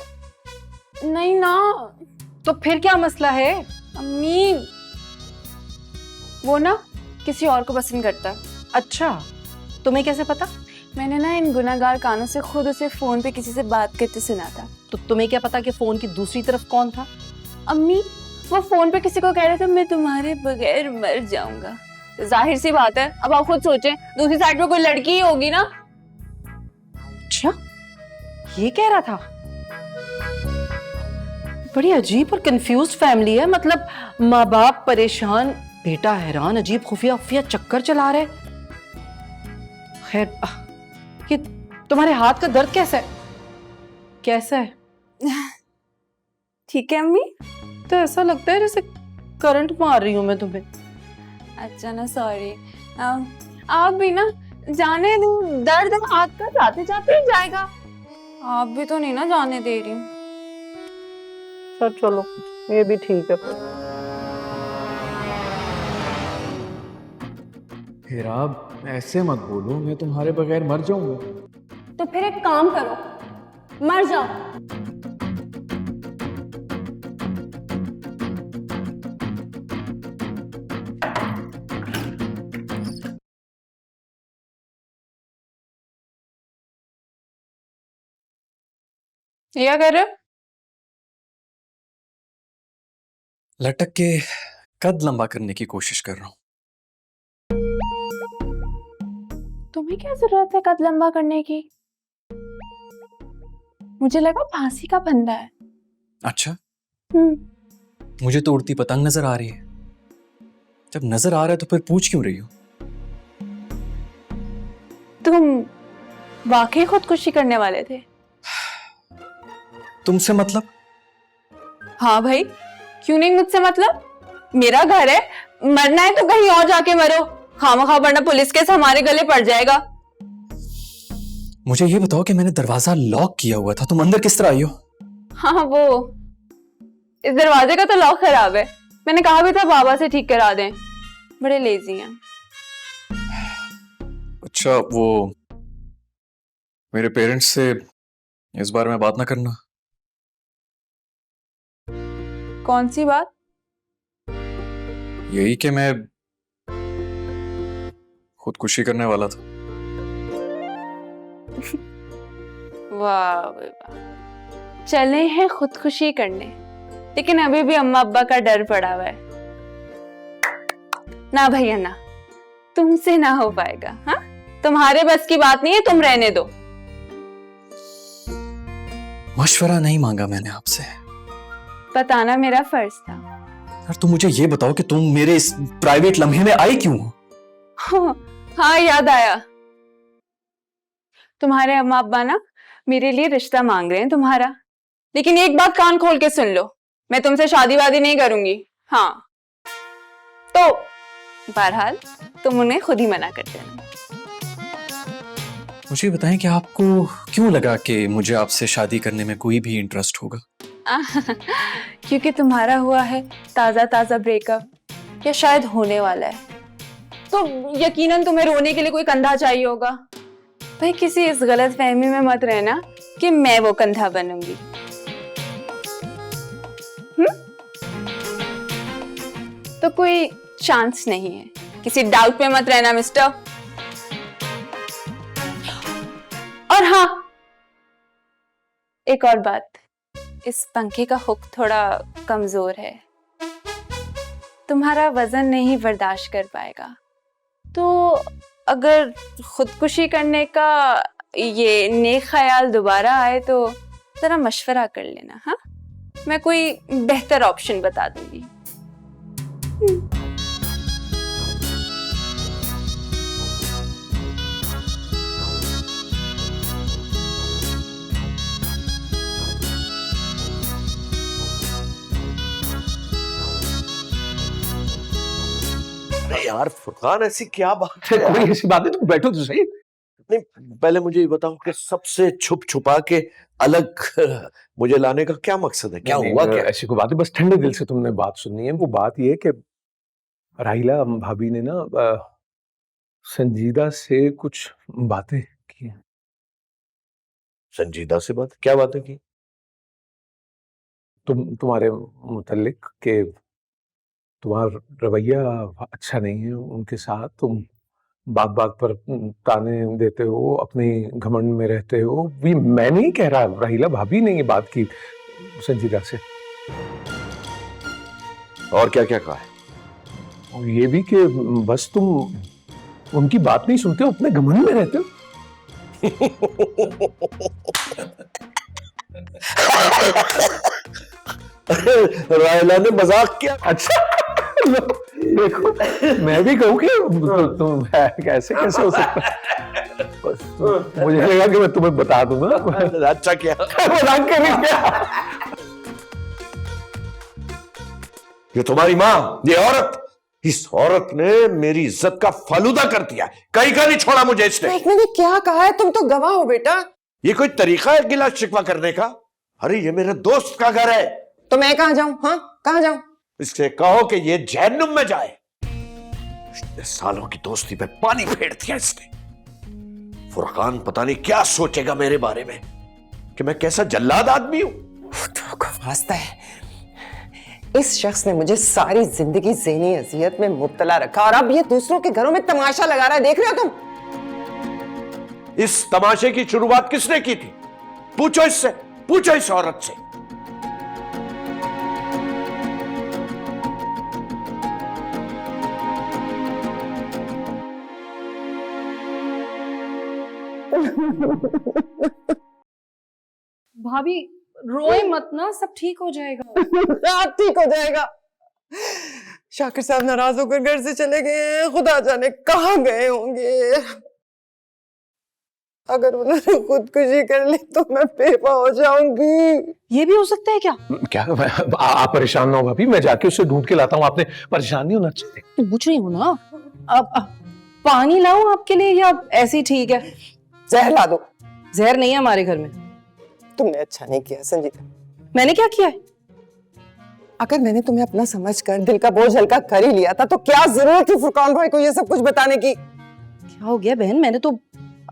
नहीं ना। तो फिर क्या मसला है? अम्मी, वो ना किसी और को पसंद करता है। अच्छा, तुम्हें कैसे पता? मैंने ना इन गुनाहगार कानों से खुद उसे फोन पे किसी से बात करते सुना था। तो तुम्हें क्या पता कि फोन की दूसरी तरफ कौन था? अम्मी, वो फोन पे किसी को कह रहे थे मैं तुम्हारे बगैर मर जाऊंगा। तो जाहिर सी बात है, अब आप खुद सोचें, दूसरी साइड पे कोई लड़की ही होगी ना। अच्छा, ये कह रहा था। बड़ी अजीब और कंफ्यूज्ड फैमिली है। मतलब माँ बाप परेशान, बेटा हैरान, अजीब खुफिया खुफिया चक्कर चला रहे। खैर, ये तुम्हारे हाथ का दर्द कैसा है? कैसा है? ठीक है अम्मी। तो ऐसा लगता है जैसे करंट मार रही हूँ मैं तुम्हें। अच्छा ना, सॉरी। आप भी ना जाने दो, दर्द हाथ का जाते जाते ही जाएगा। आप भी तो नहीं ना जाने दे रही। चलो ये भी ठीक है। फिर आप ऐसे मत बोलो, मैं तुम्हारे बगैर मर जाऊंगा। तो फिर एक काम करो, मर जाओ। ये क्या कर रहे हो? लटक के कद लंबा करने की कोशिश कर रहा हूँ। तुम्हें क्या जरूरत है कद लंबा करने की? मुझे लगा फांसी का फंदा है। अच्छा, मुझे तो उड़ती पतंग नजर आ रही है। जब नजर आ रहा है तो फिर पूछ क्यों रही हो? तुम वाकई खुदकुशी करने वाले थे? तुमसे मतलब? हाँ भाई, क्यों नहीं मुझसे मतलब? मेरा घर है, मरना है तो कहीं और जाके मरो, खामखा वरना पुलिस केस हमारे गले पड़ जाएगा। मुझे ये बताओ कि मैंने दरवाजा लॉक किया हुआ था, तुम अंदर किस तरह आई हो? हाँ वो इस दरवाजे का तो लॉक खराब है, मैंने कहा भी था बाबा से ठीक करा दें, बड़े लेजी हैं। अच्छा, वो मेरे पेरेंट्स से इस बारे में बात ना करना। कौन सी बात? यही कि मैं खुदकुशी करने वाला था। वाह वाह, चले हैं खुदकुशी करने, लेकिन अभी भी अम्मा अब्बा का डर पड़ा हुआ है। ना भैया ना, तुमसे ना हो पाएगा। हाँ, तुम्हारे बस की बात नहीं है, तुम रहने दो। मशवरा नहीं मांगा मैंने आपसे। बताना मेरा फर्ज था। यार तुम मुझे ये बताओ कि तुम मेरे इस प्राइवेट लम्हे में आई क्यों हो? हाँ याद आया, तुम्हारे अम्मा अब्बा ना मेरे लिए रिश्ता मांग रहे हैं तुम्हारा। लेकिन एक बात कान खोल के सुन लो, मैं तुमसे शादी वादी नहीं करूंगी। हाँ तो बहरहाल तुम उन्हें खुद ही मना कर देना। मुझे बताएं कि आपको क्यों लगा कि मुझे आपसे शादी करने में कोई भी इंटरेस्ट होगा? क्योंकि तुम्हारा हुआ है ताजा ताजा ब्रेकअप, या शायद होने वाला है, तो यकीनन तुम्हें रोने के लिए कोई कंधा चाहिए होगा। भाई किसी इस गलत फहमी में मत रहना कि मैं वो कंधा बनूंगी। तो कोई चांस नहीं है, किसी डाउट में मत रहना मिस्टर। और हाँ, एक और बात, इस पंखे का हुक थोड़ा कमजोर है, तुम्हारा वजन नहीं बर्दाश्त कर पाएगा। तो अगर खुदकुशी करने का ये नेक ख्याल दोबारा आए तो जरा मशवरा कर लेना। हाँ, मैं कोई बेहतर ऑप्शन बता दूंगी। यार फुरकान, ऐसी क्या बात है? कोई ऐसी बात नहीं, तुम बैठो तो सही। नहीं, पहले मुझे ये बताओ कि सबसे छुप छुपा के अलग मुझे लाने का क्या मकसद है? क्या हुआ? क्या ऐसी कोई बात है, बस ठंडे दिल से तुमने बात सुननी है। वो बात ये है कि राहिला भाभी ने ना संजीदा से कुछ बातें की हैं। संजीदा से बात? क्या बातें की? तुम्हारे मुतल्लिक के तुम्हारा रवैया अच्छा नहीं है उनके साथ, तुम बात बात पर ताने देते हो, अपनी घमंड में रहते हो। भी मैं नहीं कह रहा, राहिला भाभी ने ये बात की संजीदा से। और क्या क्या कहा है? और ये भी कि बस तुम उनकी बात नहीं सुनते हो, अपने घमंड में रहते हो। राहिला ने मजाक किया। अच्छा देखो मैं भी कहूँ कि तुम कैसे कैसे हो सकता है? मुझे लगा कि मैं तुम्हें बता दूंगा। अच्छा क्या? मजाक कर रही क्या? ये तुम्हारी माँ, ये औरत, इस औरत ने मेरी इज्जत का फालूदा कर दिया। कहीं का नहीं छोड़ा मुझे इसने। मैंने क्या कहा है? तुम तो गवाह हो बेटा। ये कोई तरीका है गिला शिकवा करने का? अरे ये मेरे दोस्त का घर है। तो मैं कहाँ जाऊं? हाँ, कहाँ जाऊं? इससे कहो कि ये जहन्नुम में जाए। इतने सालों की दोस्ती पे पानी फेर दिया इसने। फुरकान पता नहीं क्या सोचेगा मेरे बारे में कि मैं कैसा जल्लाद आदमी हूं। वास्ता है, इस शख्स ने मुझे सारी जिंदगी ज़हनी अजियत में मुब्तला रखा और अब ये दूसरों के घरों में तमाशा लगा रहा है। देख रहे हो तुम? इस तमाशे की शुरुआत किसने की थी? पूछो इससे, पूछो इस औरत से। भाभी रोए मत ना, सब ठीक हो जाएगा। रात ठीक हो जाएगा। शाकिर साहब नाराज होकर घर से चले गए हैं। खुदा जाने कहाँ गए होंगे। अगर उन्होंने खुदकुशी कर ली तो मैं बेवा हो जाऊंगी। ये भी हो सकता है क्या? क्या आप परेशान ना हो भाभी, मैं जाके उसे ढूंढ के लाता हूँ। आपने परेशान नहीं होना चाहिए। तो पूछ रही हूँ ना। अब पानी लाऊं आपके लिए या ऐसे ही ठीक है? जहर ला दो। जहर नहीं है हमारे घर में। तुमने अच्छा नहीं किया संजीता। मैंने क्या किया है? अगर मैंने तुम्हें अपना समझकर दिल का बोझ हल्का कर ही लिया था तो क्या जरूरत थी फुरकान भाई को ये सब कुछ बताने की? क्या हो गया बहन? मैंने तो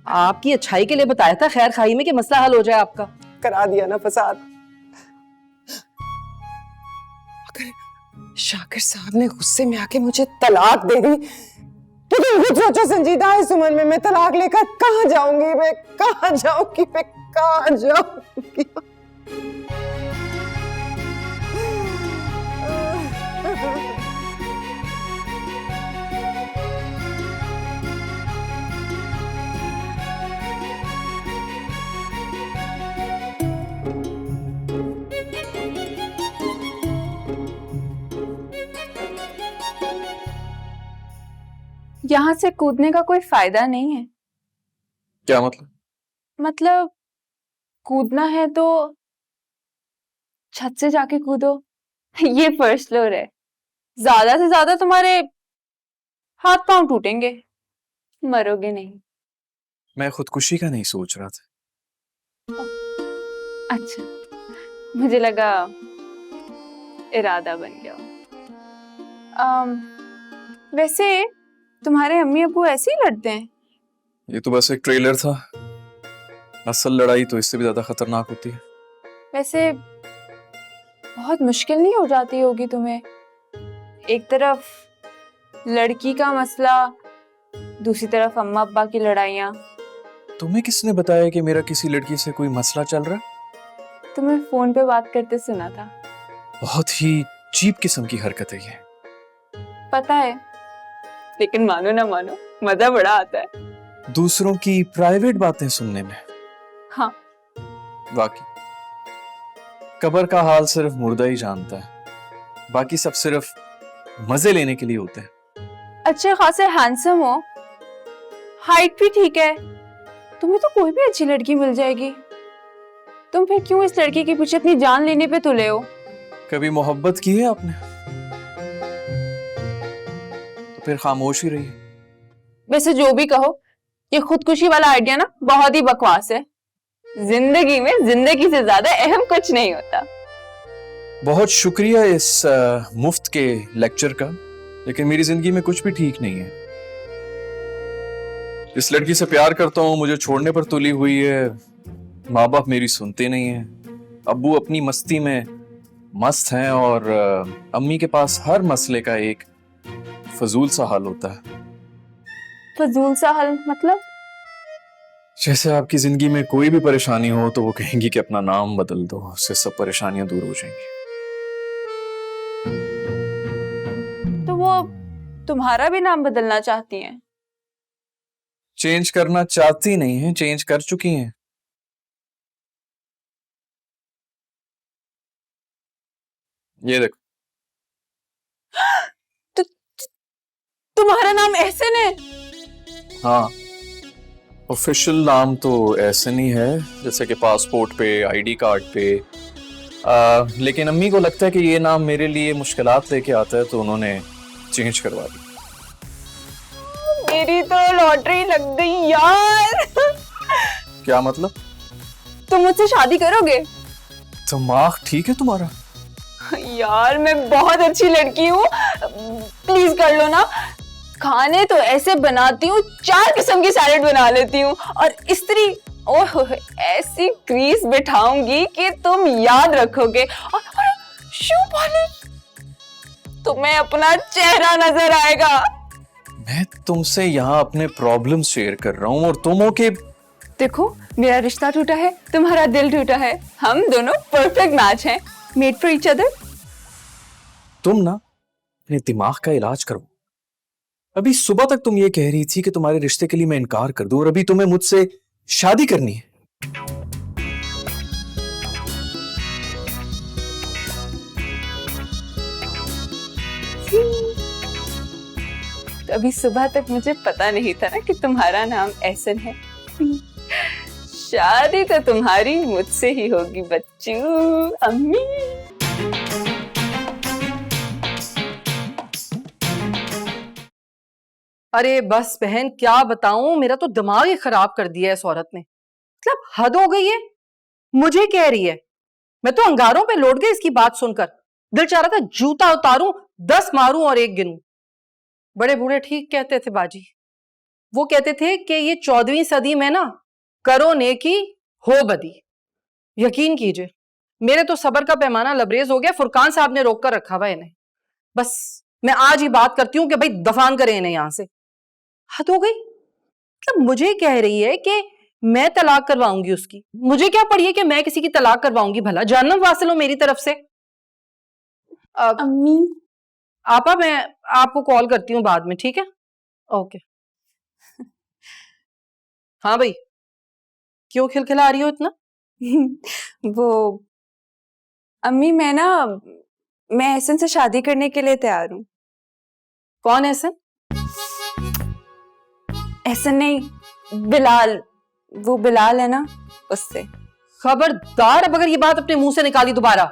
आपकी अच्छाई के लिए बताया था, खैर खाई में, कि मसला हल हो जाए आपका। करा दिया ना फसाद। अगर शाकिर साहब ने गुस्से में आके मुझे तलाक दे दी तो तुम खुद सोचो संजीदा, इस उम्र में मैं तलाक लेकर कहाँ जाऊंगी? मैं कहाँ जाऊंगी? मैं कहाँ जाऊंगी? यहाँ से कूदने का कोई फायदा नहीं है। क्या मतलब? मतलब कूदना है तो छत से जाके कूदो। ये फर्स्ट फ्लोर है, ज्यादा से ज्यादा तुम्हारे हाथ पांव टूटेंगे, मरोगे नहीं। मैं खुदकुशी का नहीं सोच रहा था। अच्छा, मुझे लगा इरादा बन गया। वैसे तुम्हारे अम्मी अब्बू ऐसे ही लड़ते हैं? ये तो बस एक ट्रेलर था, असल लड़ाई तो इससे भी ज्यादा खतरनाक होती है। वैसे बहुत मुश्किल नहीं हो जाती होगी तुम्हें? एक तरफ लड़की का मसला, दूसरी तरफ अम्मा अब्बा की लड़ाइयाँ। तुम्हें किसने बताया कि मेरा किसी लड़की से कोई मसला चल रहा है? तुम्हें फोन पे बात करते सुना था। बहुत ही चीप किस्म की हरकत है ये। पता है, लेकिन मानो ना मानो मजा बड़ा आता है। दूसरों की प्राइवेट बातें सुनने में। हाँ, वाकई कब्र का हाल सिर्फ मुर्दा ही जानता है, बाकी सब सिर्फ मजे लेने के लिए होते हैं। अच्छे खासे हैंडसम हो, हाइट भी ठीक है, तुम्हें तो कोई भी अच्छी लड़की मिल जाएगी। तुम फिर क्यों इस लड़की के पीछे अपनी जान लेने पे तुले हो? कभी मोहब्बत की है आपने? तो फिर खामोश ही रहिए। वैसे जो भी कहो, ये खुदकुशी वाला आइडिया ना बहुत ही बकवास है। जिंदगी में जिंदगी से ज्यादा अहम कुछ नहीं होता। बहुत शुक्रिया इस मुफ्त के लेक्चर का, लेकिन मेरी जिंदगी में कुछ भी ठीक नहीं है। इस लड़की से प्यार करता हूँ, मुझे छोड़ने पर तुली हुई है। माँ बाप मेरी सुनते नहीं है, अब्बू अपनी मस्ती में मस्त हैं और अम्मी के पास हर मसले का एक फजूल सा हल होता है। फजूल सा हल मतलब? जैसे आपकी जिंदगी में कोई भी परेशानी हो तो वो कहेंगी कि अपना नाम बदल दो, उससे सब परेशानियां दूर हो जाएंगी। तो वो तुम्हारा भी नाम बदलना चाहती हैं? चेंज करना चाहती नहीं है, चेंज कर चुकी हैं। ये देखो। तुम्हारा नाम एहसन है? हाँ, ऑफिशियल नाम तो एहसन ही है, जैसे कि पासपोर्ट पे, आईडी कार्ड पे। लेकिन अम्मी को लगता है कि ये नाम मेरे लिए मुश्किलात लेके आता है, तो उन्होंने चेंज करवा दी। मेरी तो लॉटरी लग गई यार। क्या मतलब? तुम मुझसे शादी करोगे? दिमाग ठीक है तुम्हारा? यार मैं बहुत अच्छी लड़की हूँ, प्लीज कर लो ना। खाने तो ऐसे बनाती हूँ, 4 किस्म की सैलेड बना लेती हूँ, और स्त्री ओह ऐसी क्रीज बिठाऊंगी कि तुम याद रखोगे। और शू पॉलिश, तुम्हें अपना चेहरा नजर आएगा। मैं तुमसे यहाँ अपने प्रॉब्लम शेयर कर रहा हूँ और तुम हो के। देखो मेरा रिश्ता टूटा है, तुम्हारा दिल टूटा है, हम दोनों परफेक्ट मैच हैं, मेड फॉर ईच अदर। तुम ना अपने दिमाग का इलाज करो। अभी सुबह तक तुम ये कह रही थी कि तुम्हारे रिश्ते के लिए मैं इनकार कर दूं, और अभी तुम्हें मुझसे शादी करनी है। तो अभी सुबह तक मुझे पता नहीं था ना कि तुम्हारा नाम एहसन है। शादी तो तुम्हारी मुझसे ही होगी बच्चू। अम्मी अरे बस बहन, क्या बताऊं, मेरा तो दिमाग ही खराब कर दिया है इस औरत ने। मतलब हद हो गई है, मुझे कह रही है। मैं तो अंगारों पे लौट गई इसकी बात सुनकर। दिल चाह रहा था जूता उतारूं, 10 मारूं और 1 गिनूं। बड़े बूढ़े ठीक कहते थे बाजी। वो कहते थे कि ये 14वीं सदी में ना, करो नेकी हो बदी। यकीन कीजिए मेरे तो सब्र का पैमाना लबरेज हो गया। फुरकान साहब ने रोक कर रखा हुआ इन्हें। बस मैं आज ही बात करती हूं कि भाई दफान करें इन्हें यहां से। हद हो गई। मतलब मुझे कह रही है कि मैं तलाक करवाऊंगी उसकी। मुझे क्या पड़ी है कि मैं किसी की तलाक करवाऊंगी? भला जहन्नम वासिल हो मेरी तरफ से। अम्मी आपा मैं आपको कॉल करती हूँ बाद में, ठीक है? ओके। हाँ भाई, क्यों खिलखिला रही हो इतना? वो अम्मी मैं एहसन से शादी करने के लिए तैयार हूँ। कौन है एहसन? एहसन नहीं, बिलाल। वो बिलाल है ना, उससे। खबरदार अब अगर ये बात अपने मुंह से निकाली दोबारा।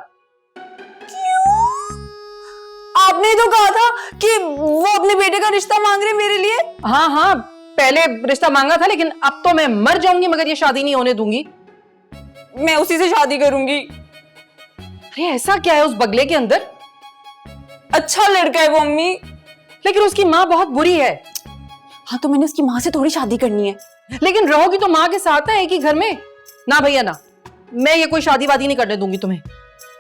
आपने तो कहा था कि वो अपने बेटे का रिश्ता मांग रहे मेरे लिए। हाँ हाँ, पहले रिश्ता मांगा था, लेकिन अब तो मैं मर जाऊंगी मगर ये शादी नहीं होने दूंगी। मैं उसी से शादी करूंगी। अरे ऐसा क्या है उस बगले के अंदर? अच्छा लड़का है वो अम्मी। लेकिन उसकी माँ बहुत बुरी है। हाँ तो मैंने उसकी माँ से थोड़ी शादी करनी है। लेकिन रहोगी तो माँ के साथ ना, एक ही घर में। ना भैया ना, मैं ये कोई शादी वादी नहीं करने दूंगी तुम्हें।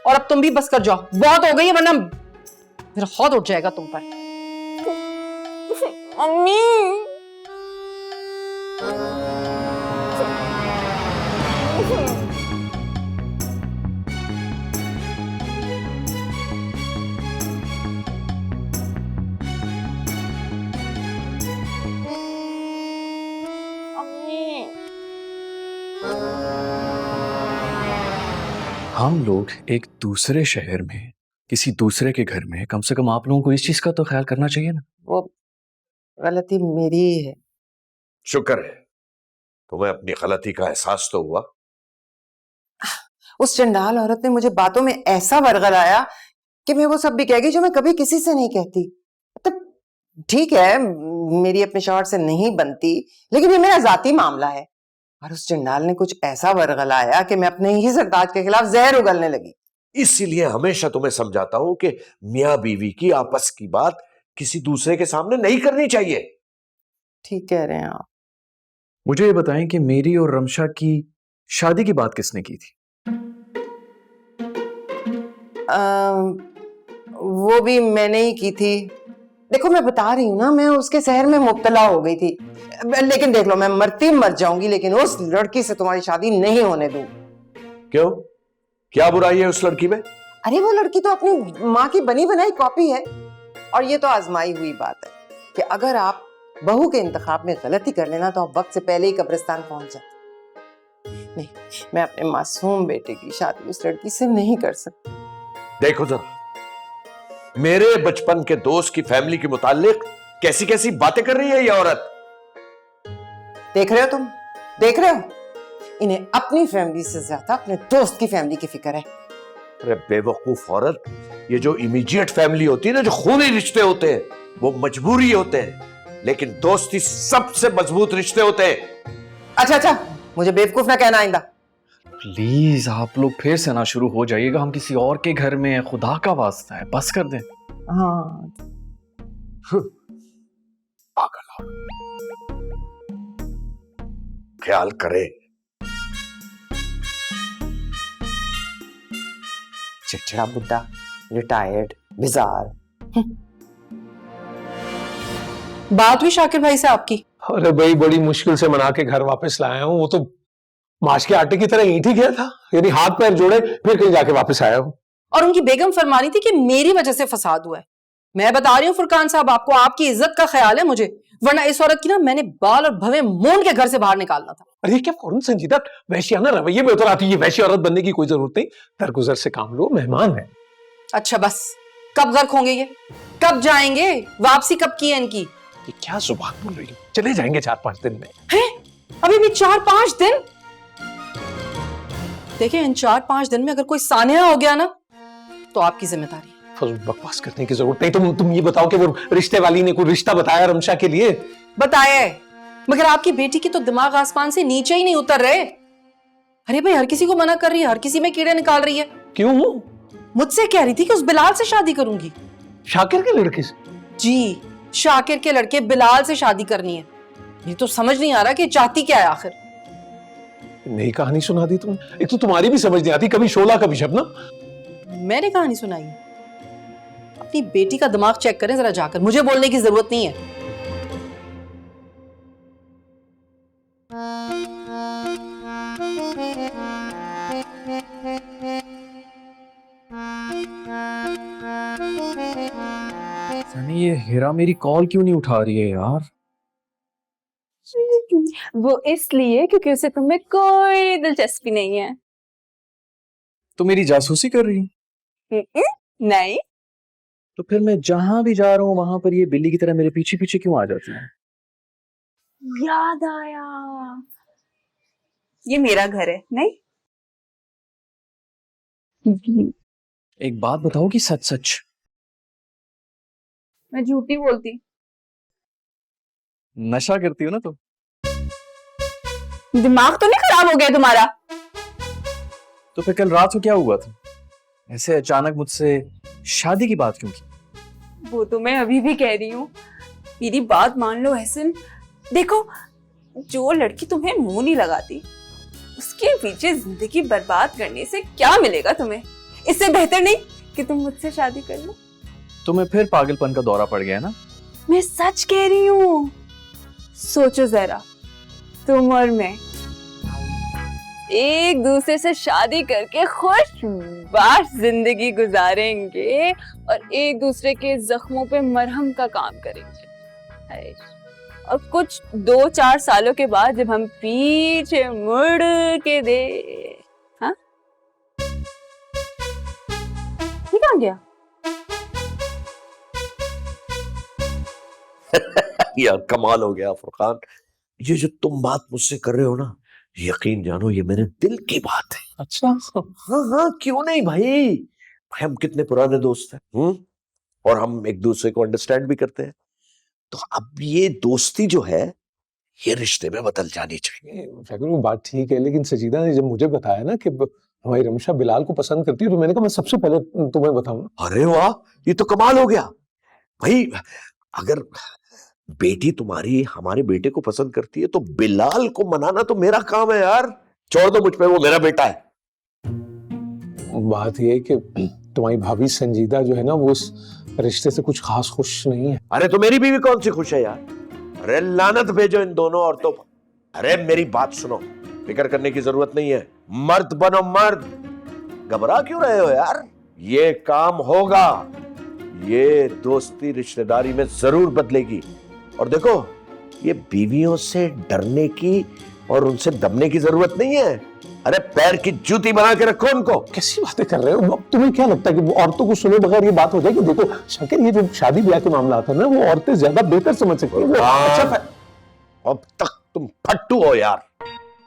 और अब तुम भी बस कर जाओ, बहुत हो गई है, वरना मेरा खौफ उठ जाएगा तुम पर। अम्मी हम लोग एक दूसरे शहर में, किसी दूसरे के घर में, कम से कम आप लोगों को इस चीज का तो ख्याल करना चाहिए ना। वो गलती मेरी ही है। शुक्र है तुम्हें अपनी गलती का एहसास तो हुआ। उस चंडाल औरत ने मुझे बातों में ऐसा वर्गलाया कि मैं वो सब भी कह गई जो मैं कभी किसी से नहीं कहती। मतलब ठीक है, मेरी अपने शौहर से नहीं बनती, लेकिन ये मेरा जाती मामला है। और उस चंडाल ने कुछ ऐसा वर्गलाया कि मैं अपने ही सरताज के खिलाफ जहर उगलने लगी। इसीलिए हमेशा तुम्हें समझाता हूं कि मियां बीवी की आपस की बात किसी दूसरे के सामने नहीं करनी चाहिए। ठीक कह रहे हैं आप। मुझे ये बताएं कि मेरी और रमशा की शादी की बात किसने की थी? वो भी मैंने ही की थी। देखो मैं बता रही हूँ ना, मैं उसके शहर में मुब्तला हो गई थी। लेकिन देख लो, मैं मरती मर जाऊंगी लेकिन उस लड़की से तुम्हारी शादी नहीं होने दूंगी। क्यों, क्या बुराई है उस लड़की में? अरे वो लड़की तो अपनी माँ की बनी बनाई कॉपी है। और ये तो आजमाई हुई बात है कि अगर आप बहू के इंतखाब में गलती कर लेना तो आप वक्त से पहले ही कब्रिस्तान पहुंच जाते। नहीं, मैं अपने मासूम बेटे की शादी उस लड़की से नहीं कर सकती। देखो जरा, मेरे बचपन के दोस्त की फैमिली के मुतालिक कैसी कैसी बातें कर रही है ये औरत। देख रहे हो तुम, देख रहे हो, इन्हें अपनी फैमिली से ज्यादा अपने दोस्त की फैमिली की फिक्र है। अरे बेवकूफ औरत, ये जो इमीडिएट फैमिली होती है ना, जो खूनी रिश्ते होते हैं, वो मजबूरी होते हैं, लेकिन दोस्ती सबसे मजबूत रिश्ते होते हैं। अच्छा, मुझे बेवकूफ ना कहना आइंदा। प्लीज आप लोग फिर से ना शुरू हो जाइएगा, हम किसी और के घर में हैं, खुदा का वास्ता है, बस कर दें। हाँ, पागल औरत, ख्याल करे। चिड़चिड़ा बुड्ढा, रिटायर्ड, बिजार। बात हुई शाकिर भाई से आपकी? अरे भाई बड़ी मुश्किल से मना के घर वापस लाया हूँ। वो तो माश के आटे की तरह ईंट ही गया था, यानी हाथ पैर जोड़े फिर कहीं जाके वापस आया हूँ। और उनकी बेगम फरमानी थी कि मेरी वजह से फसाद हुआ है। मैं बता रही हूँ फुरकान साहब, आपको आपकी इज्जत का ख्याल है मुझे, वरना इस औरत की ना मैंने बाल और भवे मूंड के घर से बाहर निकालना था। अरे ये क्या फौरन संजीदा वैश्याना रवैये में उतर आती है। वैसी औरत बनने की कोई जरूरत नहीं, दरगुजर से काम लो, मेहमान है। अच्छा बस, कब घर होंगे ये, कब जाएंगे, वापसी कब की है इनकी? ये क्या जुबान बोल रही हो? चले जाएंगे 4-5 दिन में। हैं? अभी भी 4-5 दिन? देखिए इन 4-5 दिन में अगर कोई सानिया हो गया ना तो आपकी जिम्मेदारी। फजूल बकवास करने की जरूरत नहीं। तुम ये बताओ कि वो रिश्ते वाली ने कोई रिश्ता बताया रमशा के लिए? बताया है, मगर आपकी बेटी की तो दिमाग आसमान से नीचे ही नहीं उतर रहे। अरे भाई हर किसी को मना कर रही है, हर किसी में कीड़े निकाल रही है। क्यों? मुझसे कह रही थी कि उस बिलाल से शादी करूंगी। शाकिर के लड़के से? जी, शाकिर के लड़के बिलाल से शादी करनी है। ये तो समझ नहीं आ रहा कि चाहती क्या है आखिर। नई कहानी सुना दी तुम। एक तो तुम्हारी भी समझ नहीं आती, कभी शोला कभी शबनम। मैंने कहानी सुनाई? अपनी बेटी का दिमाग चेक करें जरा जाकर, मुझे बोलने की जरूरत नहीं है। सनी ये हीरा मेरी कॉल क्यों नहीं उठा रही है यार? वो इसलिए क्योंकि उसे तुम्हें कोई दिलचस्पी नहीं है। तो मेरी जासूसी कर रही है? नहीं। तो फिर मैं जहां भी जा रहा हूँ वहां पर ये बिल्ली की तरह मेरे पीछे पीछे क्यों आ जाती है? याद आया, ये मेरा घर है। नहीं, एक बात बताओ कि सच सच। मैं झूठी बोलती। नशा करती हो ना तुम? दिमाग तो नहीं खराब हो गया तुम्हारा? तो फिर कल रात को क्या हुआ था? ऐसे अचानक मुझसे शादी की बात क्यों की? वो तो मैं अभी भी कह रही हूँ। मेरी बात मान लो एहसन, देखो जो लड़की तुम्हें मुंह नहीं लगाती उसके पीछे जिंदगी बर्बाद करने से क्या मिलेगा तुम्हें? इससे बेहतर नहीं कि तुम मुझसे शादी कर लो। तुम्हें फिर पागलपन का दौरा पड़ गया ना? मैं सच कह रही हूँ। सोचो जरा, तुम और मैं एक दूसरे से शादी करके खुशबाश जिंदगी गुजारेंगे और एक दूसरे के जख्मों पे मरहम का काम करेंगे। और कुछ 2-4 सालों के बाद जब हम पीछे मुड़ के दे, हाँ ठीक आ गया। यार कमाल हो गया फुरकान, ये जो तुम बात मुझसे कर रहे हो ना, यकीन जानो ये मेरे दिल की बात है। अच्छा। हाँ हाँ, क्यों नहीं भाई, हम कितने पुराने दोस्त हैं। और हम एक दूसरे को अंडरस्टैंड भी करते हैं। तो अब ये दोस्ती जो है ये रिश्ते में बदल जानी चाहिए। वो बात ठीक है, लेकिन सजीदा ने जब मुझे बताया ना कि हमारी रमशा बिलाल को पसंद करती है, तो मैंने कहा मैं सबसे पहले तुम्हें बताऊं। अरे वाह, ये तो कमाल हो गया भाई। अगर बेटी तुम्हारी हमारे बेटे को पसंद करती है तो बिलाल को मनाना तो मेरा काम है यार। छोड़ दो मुझ पे, वो मेरा बेटा है। बात ये है कि तुम्हारी भाभी संजीदा जो है ना, वो उस रिश्ते से कुछ खास खुश नहीं है। अरे तो मेरी बीवी कौन सी खुश है यार? अरे लानत भेजो इन दोनों औरतों पर। अरे मेरी बात सुनो, फिक्र करने की जरूरत नहीं है। मर्द बनो मर्द, घबरा क्यों रहे हो यार? ये काम होगा, ये दोस्ती रिश्तेदारी में जरूर बदलेगी। और देखो, ये बीवियों से डरने की और उनसे दबने की जरूरत नहीं है। अरे पैर की जूती बना के रखो उनको। कैसी बातें कर रहे हो? तुम्हें क्या लगता है कि वो औरतों को सुने बगैर ये बात हो जाएगी? देखो शंकर, ये जो शादी ब्याह के मामला आता है ना, वो औरतें ज्यादा बेहतर समझ सकती हैं। अच्छा, अब तक तुम फट्टू हो यार।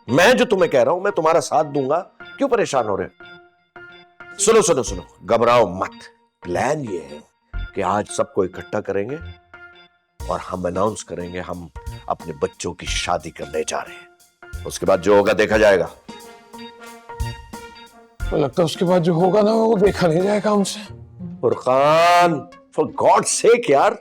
मैं जो तुम्हें कह रहा हूं, मैं तुम्हारा साथ दूंगा, क्यों परेशान हो रहे हो? सुनो सुनो सुनो, घबराओ मत। प्लान ये है कि आज सबको इकट्ठा करेंगे और हम अनाउंस करेंगे हम अपने बच्चों की शादी करने जा रहे हैं। उसके बाद जो होगा देखा जाएगा। तो लगता है उसके बाद जो होगा ना, वो देखा नहीं जाएगा हमसे। फुरकान, फॉर गॉड सेक यार,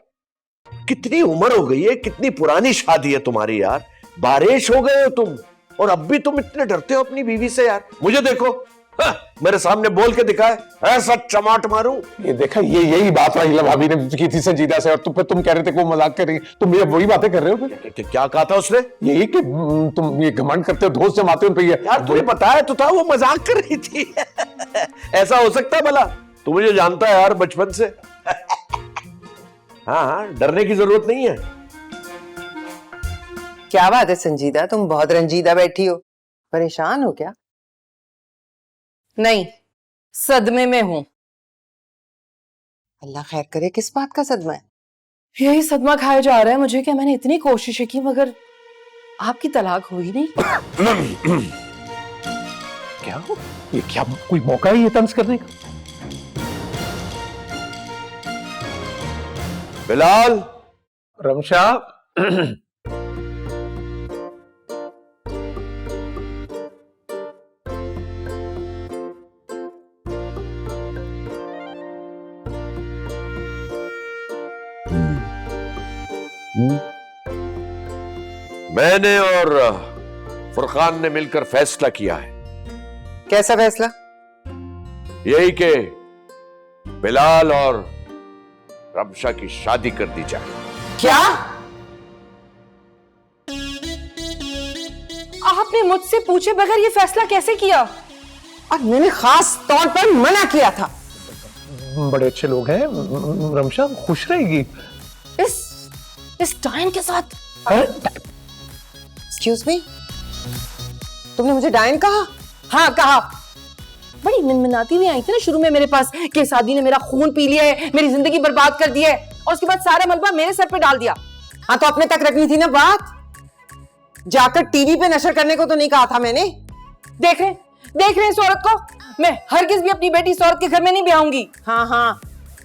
कितनी उम्र हो गई है, कितनी पुरानी शादी है तुम्हारी यार। बारिश हो गए हो तुम, और अब भी तुम इतने डरते हो अपनी बीवी से यार। मुझे देखो, हाँ, मेरे सामने बोल के दिखाए, ऐसा चमाट मारूं। ये देखा, ये यही बात राहिला भाभी ने की थी संजीदा से, और तुम कह रहे थे कि वो मजाक करेंगे। तुम ये वही बातें कर रहे हो फिर? क्या कहा था उसने? यही कि तुम ये घमंड करते हो, दोस्त जमाते हो पे। यार तुम्हें बताया तो था वो मजाक कर रही थी। ऐसा हो सकता है भला? तू मुझे जानता है यार बचपन से। हाँ हाँ, डरने की जरूरत नहीं है। क्या बात है संजीदा, तुम बहुत रंजीदा बैठी हो, परेशान हो क्या? नहीं, सदमे में हूं। अल्लाह खैर करे, किस बात का सदमा है? यही सदमा खाया जा रहा है मुझे कि मैंने इतनी कोशिशें की मगर आपकी तलाक हुई नहीं। क्या ये क्या कोई मौका है ये तंज करने का? बिलाल, रमशा, मैंने और फुरकान ने मिलकर फैसला किया है। कैसा फैसला? यही कि बिलाल और रमशा की शादी कर दी जाए। क्या? आपने मुझसे पूछे बगैर ये फैसला कैसे किया? और मैंने खास तौर पर मना किया था। बड़े अच्छे लोग हैं, रमशा खुश रहेगी। इस डायन के साथ? एक्सक्यूज मी, तुमने मुझे डायन कहा? हाँ कहा। बड़ी मिनमिनाती हुई आई थी ना शुरू में मेरे पास कि शादी ने मेरा खून पी लिया है, मेरी जिंदगी बर्बाद कर दी है, और उसके बाद सारा मलबा मेरे सर पे डाल दिया। हाँ तो अपने तक रखनी थी ना बात, जाकर टीवी पे नशर करने को तो नहीं कहा था मैंने। देख रहे इस औरत को? मैं हरगिज भी अपनी बेटी इस औरत के घर में नहीं ब्याहूंगी। हाँ हाँ,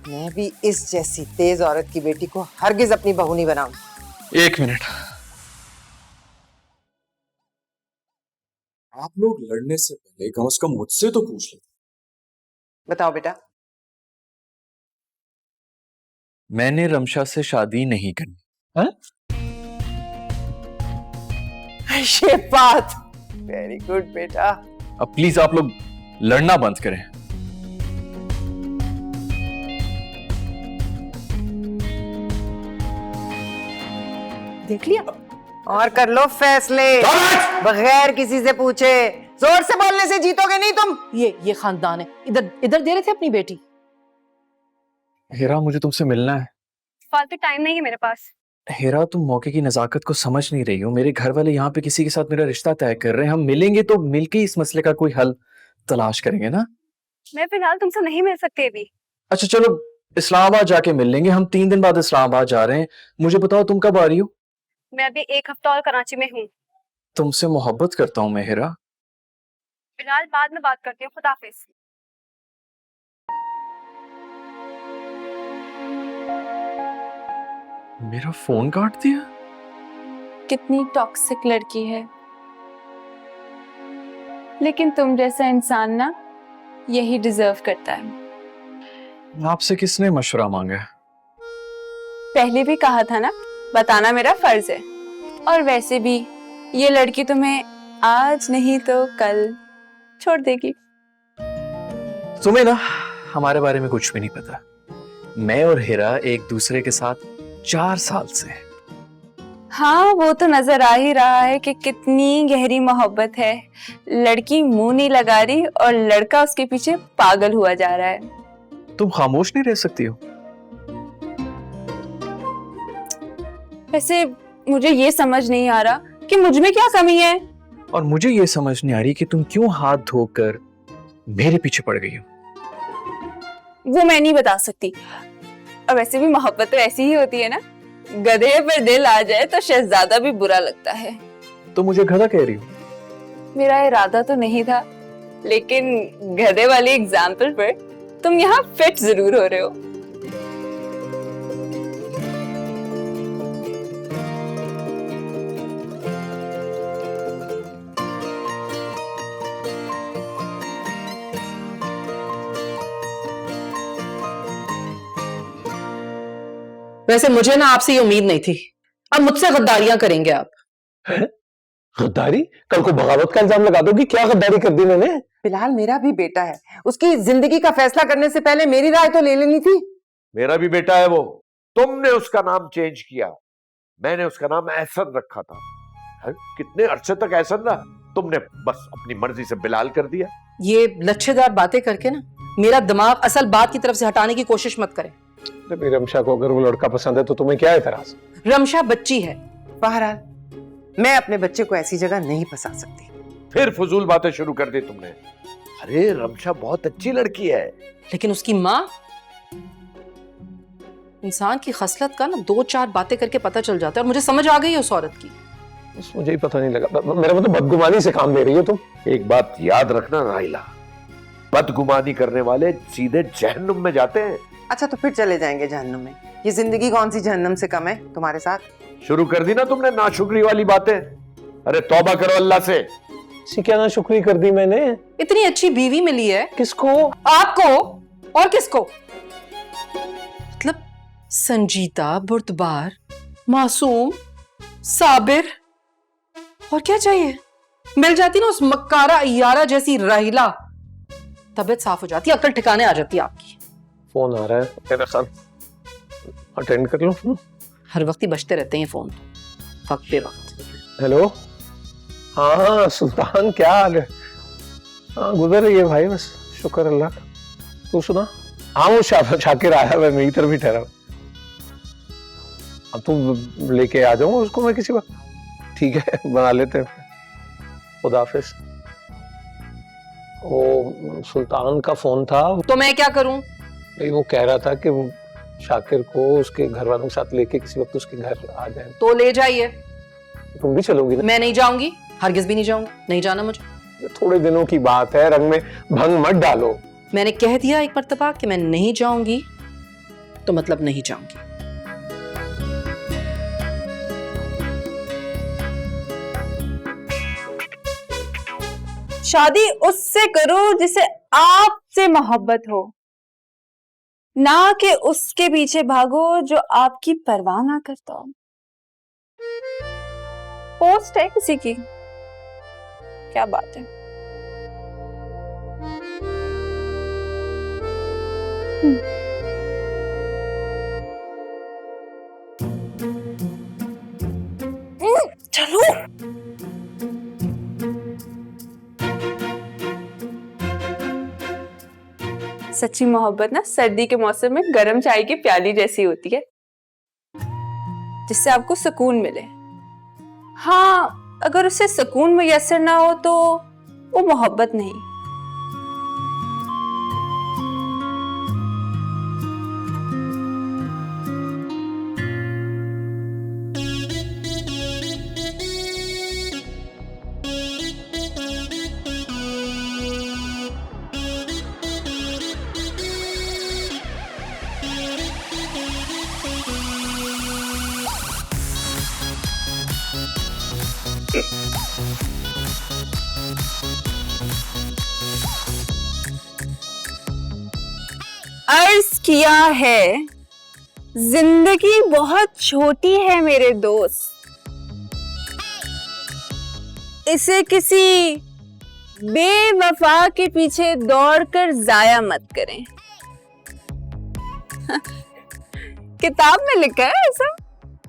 मैं भी इस जैसी तेज औरत की बेटी को हरगिज अपनी बहू नहीं बनाऊंगी। एक मिनट, आप लोग लड़ने से पहले कम से कम मुझसे तो पूछ लें। बताओ बेटा। मैंने रमशा से शादी नहीं करनी। हाँ? ये बात, वेरी गुड बेटा। अब प्लीज आप लोग लड़ना बंद करें। देख लिया? और कर लो फैसले बगैर किसी से पूछे। जोर से बोलने से जीतोगे नहीं तुम। ये खानदान है। इधर दे रहे थे अपनी बेटी। हेरा, मुझे तुमसे मिलना है। फालतू टाइम नहीं है मेरे पास। हेरा, तुम मौके की नजाकत को समझ नहीं रही हो। मेरे घर वाले यहाँ पे किसी के साथ मेरा रिश्ता तय कर रहे हैं। हम मिलेंगे तो मिलके इस मसले का कोई हल तलाश करेंगे ना। मैं फिलहाल तुमसे नहीं मिल सकती अभी। अच्छा चलो, इस्लामाबाद जाके मिल लेंगे। हम 3 दिन बाद इस्लामाबाद जा रहे हैं। मुझे बताओ तुम कब आ रही हो? मैं अभी 1 हफ्ता और कराची में हूँ। तुमसे मोहब्बत करता हूँ मैं हेरा। फिलहाल बाद में बात करती हूँ। खुदा हाफिज। मेरा फोन काट दिया? कितनी टॉक्सिक लड़की है, लेकिन तुम जैसा इंसान ना यही डिजर्व करता है। आपसे किसने मशवरा मांगा है? पहले भी कहा था ना, बताना मेरा फर्ज है। और वैसे भी ये लड़की तुम्हें आज नहीं तो कल छोड़ देगी। तुम्हें ना हमारे बारे में कुछ भी नहीं पता। मैं और हेरा एक दूसरे के साथ 4 साल से हैं। हाँ, वो तो नजर आ ही रहा है कि कितनी गहरी मोहब्बत है। लड़की मुंह नहीं लगा रही और लड़का उसके पीछे पागल हुआ जा रहा है। तुम खामोश नहीं रह सकती हो? वैसे मुझे ये समझ नहीं आ रहा कि मुझ में क्या कमी है। और मुझे ये समझ नहीं आ रही कि तुम क्यों हाथ धोकर मेरे पीछे पड़ गई हो। वो मैं नहीं बता सकती। और वैसे भी मोहब्बत तो ऐसी ही होती है ना, गधे पर दिल आ जाए तो शहजादा भी बुरा लगता है। तो मुझे गधा कह रही हो? मेरा इरादा तो नहीं था, लेकिन गधे वाले एग्जाम्पल पर तुम यहाँ फिट जरूर हो रहे हो। वैसे मुझे ना आपसे ये उम्मीद नहीं थी। अब मुझसे गद्दारियां करेंगे आप। गद्दारी? कल को बगावत का इल्जाम लगा दोगी? क्या गद्दारी कर दी मैंने? फिलहाल मेरा भी बेटा है, उसकी जिंदगी का फैसला करने से पहले मेरी राय तो ले लेनी थी। मेरा भी बेटा है वो। तुमने उसका नाम चेंज किया, मैंने उसका नाम एहसन रखा था। कितने अरसे तक एहसन रहा, तुमने बस अपनी मर्जी से बिलाल कर दिया। ये लच्छेदार बातें करके ना मेरा दिमाग असल बात की तरफ से हटाने की कोशिश मत करें। रमशा को अगर वो लड़का पसंद है तो तुम्हें क्या एतराज? रमशा बच्ची है। बहरहाल मैं अपने बच्चे को ऐसी जगह नहीं फंसा सकती। फिर फजूल बातें शुरू कर दी तुमने। अरे रमशा बहुत अच्छी लड़की है। लेकिन उसकी माँ, इंसान की खसलत का ना 2-4 बातें करके पता चल जाता है, और मुझे समझ आ गई है उस औरत की। बस मुझे ही पता नहीं लगा। मेरा मतलब बदगुमानी से काम ले रही हो तुम। एक बात याद रखना राइला, बदगुमानी करने वाले सीधे जहन्नुम में जाते हैं। अच्छा तो फिर चले जाएंगे जहन्नुम में। ये जिंदगी कौन सी जहन्नुम से कम है तुम्हारे साथ? शुरू कर दी ना तुमने नाशुक्री वाली बातें। अरे तौबा करो अल्लाह से। क्या नाशुक्री कर दी मैंने? इतनी अच्छी बीवी मिली है। किसको? आपको। और किसको? मतलब संजीदा, बुर्दबार, मासूम, साबिर, और क्या चाहिए? मिल जाती ना उस मक्कारा अय्यारा जैसी राहिला, तबीयत साफ हो जाती, अक्ल ठिकाने आ जाती आपकी। फोन आ रहा है मेरा ख्याल, अटेंड कर लो। हर वक्त ही बजते रहते हैं फोन, वक्त पे वक्त। हेलो, हाँ सुल्तान, क्या हाल है? हाँ गुजर रही है भाई, बस शुक्र अल्लाह का। तू सुना? हाँ वो शाकिर आया, मैं मेरी तरफ ही ठहरा। अब तुम लेके आ जाऊंगा उसको मैं किसी वक्त। ठीक है, बना लेते हैं। खुदा हाफिज। वो सुल्तान का फोन था। तो मैं क्या करूं? वो कह रहा था कि वो शाकिर को उसके घर वालों के साथ लेके किसी वक्त उसके घर आ जाए। तो ले जाइए। तुम भी चलोगी ना? मैं नहीं जाऊंगी, हरगिज भी नहीं जाऊंगी, नहीं जाना मुझे। थोड़े दिनों की बात है, रंग में भंग मत डालो। मैंने कह दिया एक मर्तबा कि मैं नहीं जाऊंगी, तो मतलब नहीं जाऊंगी। शादी उससे करो जिसे आपसे मोहब्बत हो, ना कि उसके पीछे भागो जो आपकी परवाह ना करता हो। पोस्ट है किसी की, क्या बात है। चलो सच्ची मोहब्बत ना सर्दी के मौसम में गर्म चाय की प्याली जैसी होती है, जिससे आपको सुकून मिले। हाँ, अगर उसे सुकून मुयस्सर ना हो तो वो मोहब्बत नहीं। अर्ज किया है, जिंदगी बहुत छोटी है मेरे दोस्त, इसे किसी बेवफा के पीछे दौड़कर जाया मत करें। किताब में लिखा है ऐसा,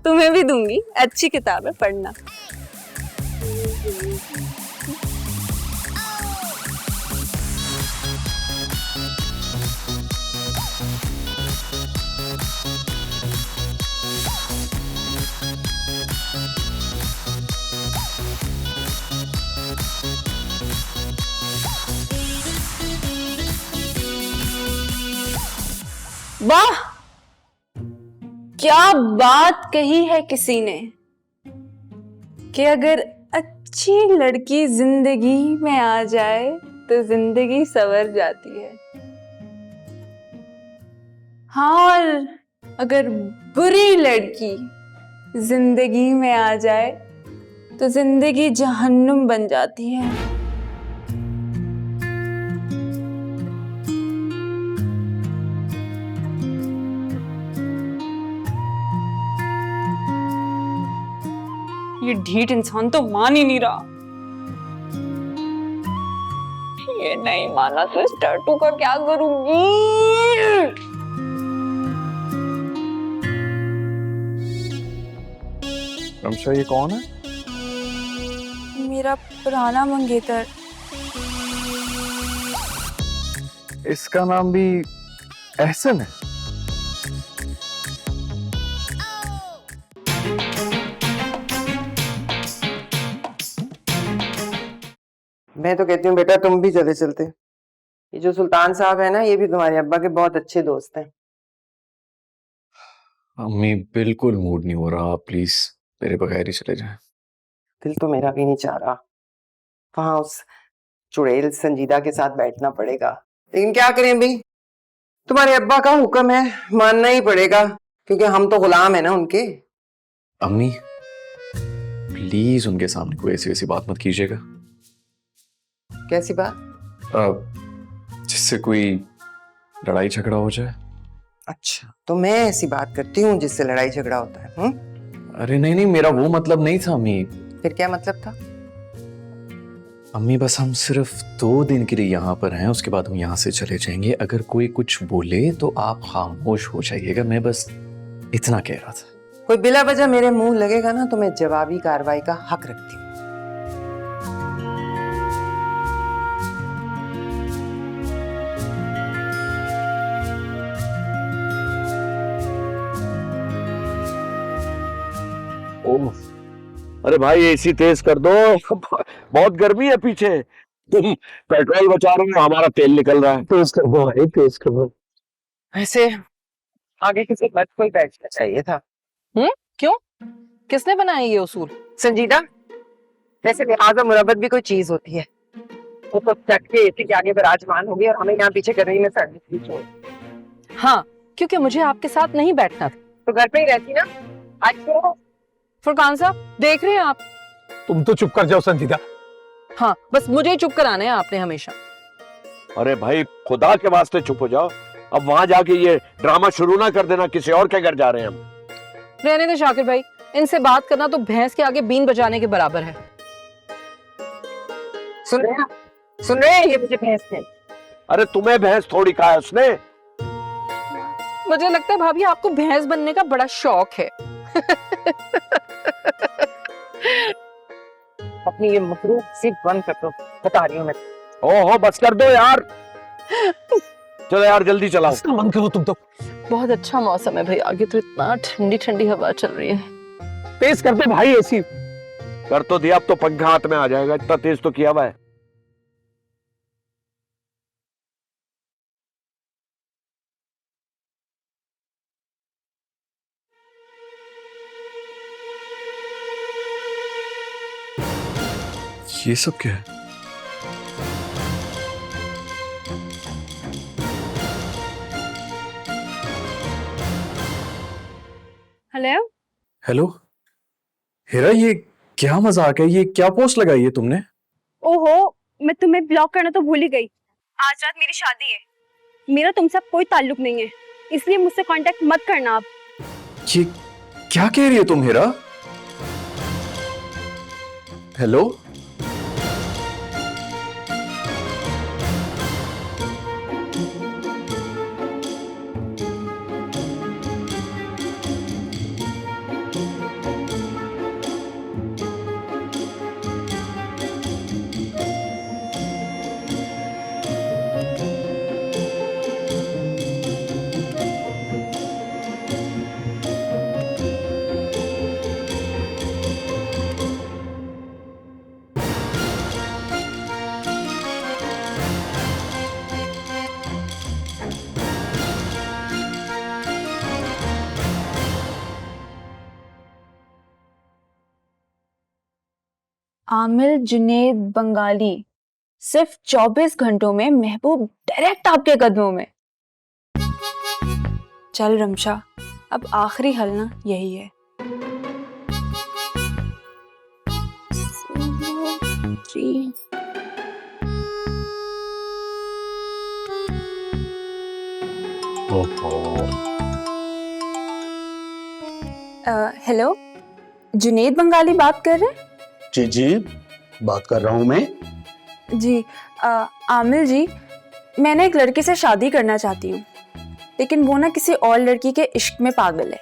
तुम्हें भी दूंगी, अच्छी किताब है, पढ़ना। वाह, क्या बात कही है किसी ने कि अगर अच्छी लड़की जिंदगी में आ जाए तो जिंदगी संवर जाती है। हाँ, और अगर बुरी लड़की जिंदगी में आ जाए तो जिंदगी जहन्नुम बन जाती है। ये ढीठ इंसान तो मान ही नहीं रहा। ये नहीं माना तो इस टैटू का क्या करूंगी? रमशा, ये कौन है? मेरा पुराना मंगेतर। इसका नाम भी एहसन है? मैं तो कहती हूँ बेटा तुम भी चले चलते। ये जो सुल्तान साहब है ना, ये भी तुम्हारे अब्बा के बहुत अच्छे दोस्त हैं। अम्मी, बिल्कुल मूड नहीं हो रहा, आप प्लीज मेरे बगैर ही चले जाएं। दिल तो मेरा भी नहीं चाह रहा, वहां उस चुड़ैल संजीदा के साथ बैठना पड़ेगा, लेकिन क्या करें भाई, तुम्हारे अब्बा का हुक्म है, मानना ही पड़ेगा, क्योंकि हम तो गुलाम है ना उनके। अम्मी, प्लीज उनके सामने कोई ऐसी वैसी बात मत कीजिएगा। कैसी बात? जिससे कोई लड़ाई झगड़ा हो जाए। अच्छा, तो मैं ऐसी बात करती हूँ जिससे लड़ाई झगड़ा होता है? अरे नहीं नहीं, मेरा वो मतलब नहीं था अम्मी। फिर क्या मतलब था? अम्मी, बस हम सिर्फ 2 दिन के लिए यहाँ पर हैं, उसके बाद हम यहाँ से चले जाएंगे। अगर कोई कुछ बोले तो आप खामोश हो जाइएगा, मैं बस इतना कह रहा था। कोई बिला वजह मेरे मुंह लगेगा ना तो मैं जवाबी कार्रवाई का हक रखती हूँ। अरे भाई, एसी तेज कर दो, बहुत गर्मी है पीछे। तुम पेट्रोल बचा रहे हो, हमारा तेल निकल रहा है। तेज कर दो भाई, तेज कर दो। ऐसे आगे किसी बात कोई बैठना चाहिए था। क्यों? किसने बनाया ये उसूल? संजीदा, वैसे लिहाजा मुरब्बत भी कोई चीज होती है। वो तो चट के एसी के आगे विराजमान होगी और हमें यहाँ पीछे गर्मी में सर्विस छोड़। हाँ, क्योंकि मुझे आपके साथ नहीं बैठना था। तो घर पे ही रहती ना। आज तो फुरकान साहब, देख रहे हैं आप? तुम तो चुप कर जाओ संजीदा। हाँ, बस मुझे ही चुप कराना है आपने हमेशा। अरे भाई, खुदा के वास्ते चुप हो जाओ। अब वहां जाके ये ड्रामा शुरू ना कर देना, किसी और के घर जा रहे हैं हम। रहने दे शाकिर भाई, इनसे बात करना तो भैंस के आगे बीन बजाने के बराबर है। सुन रहे हैं ये मुझे भैंस है। अरे तुम्हें भैंस थोड़ी कहा है उसने। मुझे लगता है भाभी आपको भैंस बनने का बड़ा शौक है। अपनी ये मकरूह सिर्फ बंद कर दो, बता रही हूँ मैं। ओहो, बस कर दो यार। चलो यार, जल्दी चलाओ। मन करो तुम तो। बहुत अच्छा मौसम है भाई, आगे तो इतना ठंडी ठंडी हवा चल रही है। तेज कर दे भाई एसी। कर तो दिया, अब तो पंखा हाथ में आ जाएगा, इतना तेज तो किया हुआ है। ये सब क्या है? हेलो हेलो हेरा, ये क्या मजाक है? ये क्या पोस्ट लगाई है तुमने? ओहो, मैं तुम्हें ब्लॉक करना तो भूल ही गई। आज रात मेरी शादी है, मेरा तुमसे अब कोई ताल्लुक नहीं है, इसलिए मुझसे कांटेक्ट मत करना आप। ये क्या कह रही है तुम हेरा? हेलो? आमिर जुनेद बंगाली, सिर्फ 24 घंटों में महबूब डायरेक्ट आपके कदमों में। चल रमशा, अब आखिरी हल ना यही है। हेलो, जुनेद बंगाली बात कर रहे हैं? जी जी, बात कर रहा हूँ मैं। जी आमिर जी, मैंने एक लड़के से शादी करना चाहती हूँ, लेकिन वो ना किसी और लड़की के इश्क में पागल है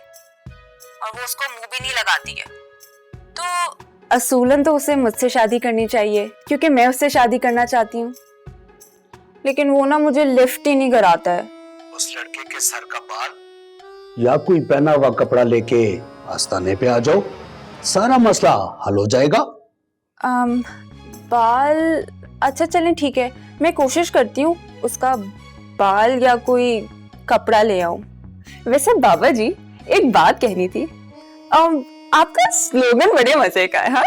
और वो उसको मुंह भी नहीं लगाती है। तो असूलन तो उसे मुझसे शादी करनी चाहिए क्योंकि मैं उससे शादी करना चाहती हूँ, लेकिन वो ना मुझे लिफ्ट ही नहीं कराता है। उस लड़के के सर का बाल या कोई पहना हुआ कपड़ा लेके आस्ताने पे आ जाओ, सारा मसला हल हो जाएगा। बाल, अच्छा चलें ठीक है, मैं कोशिश करती हूँ उसका बाल या कोई कपड़ा ले आऊं। वैसे बाबा जी, एक बात कहनी थी। आपका स्लोगन बड़े मजे का है। हाँ,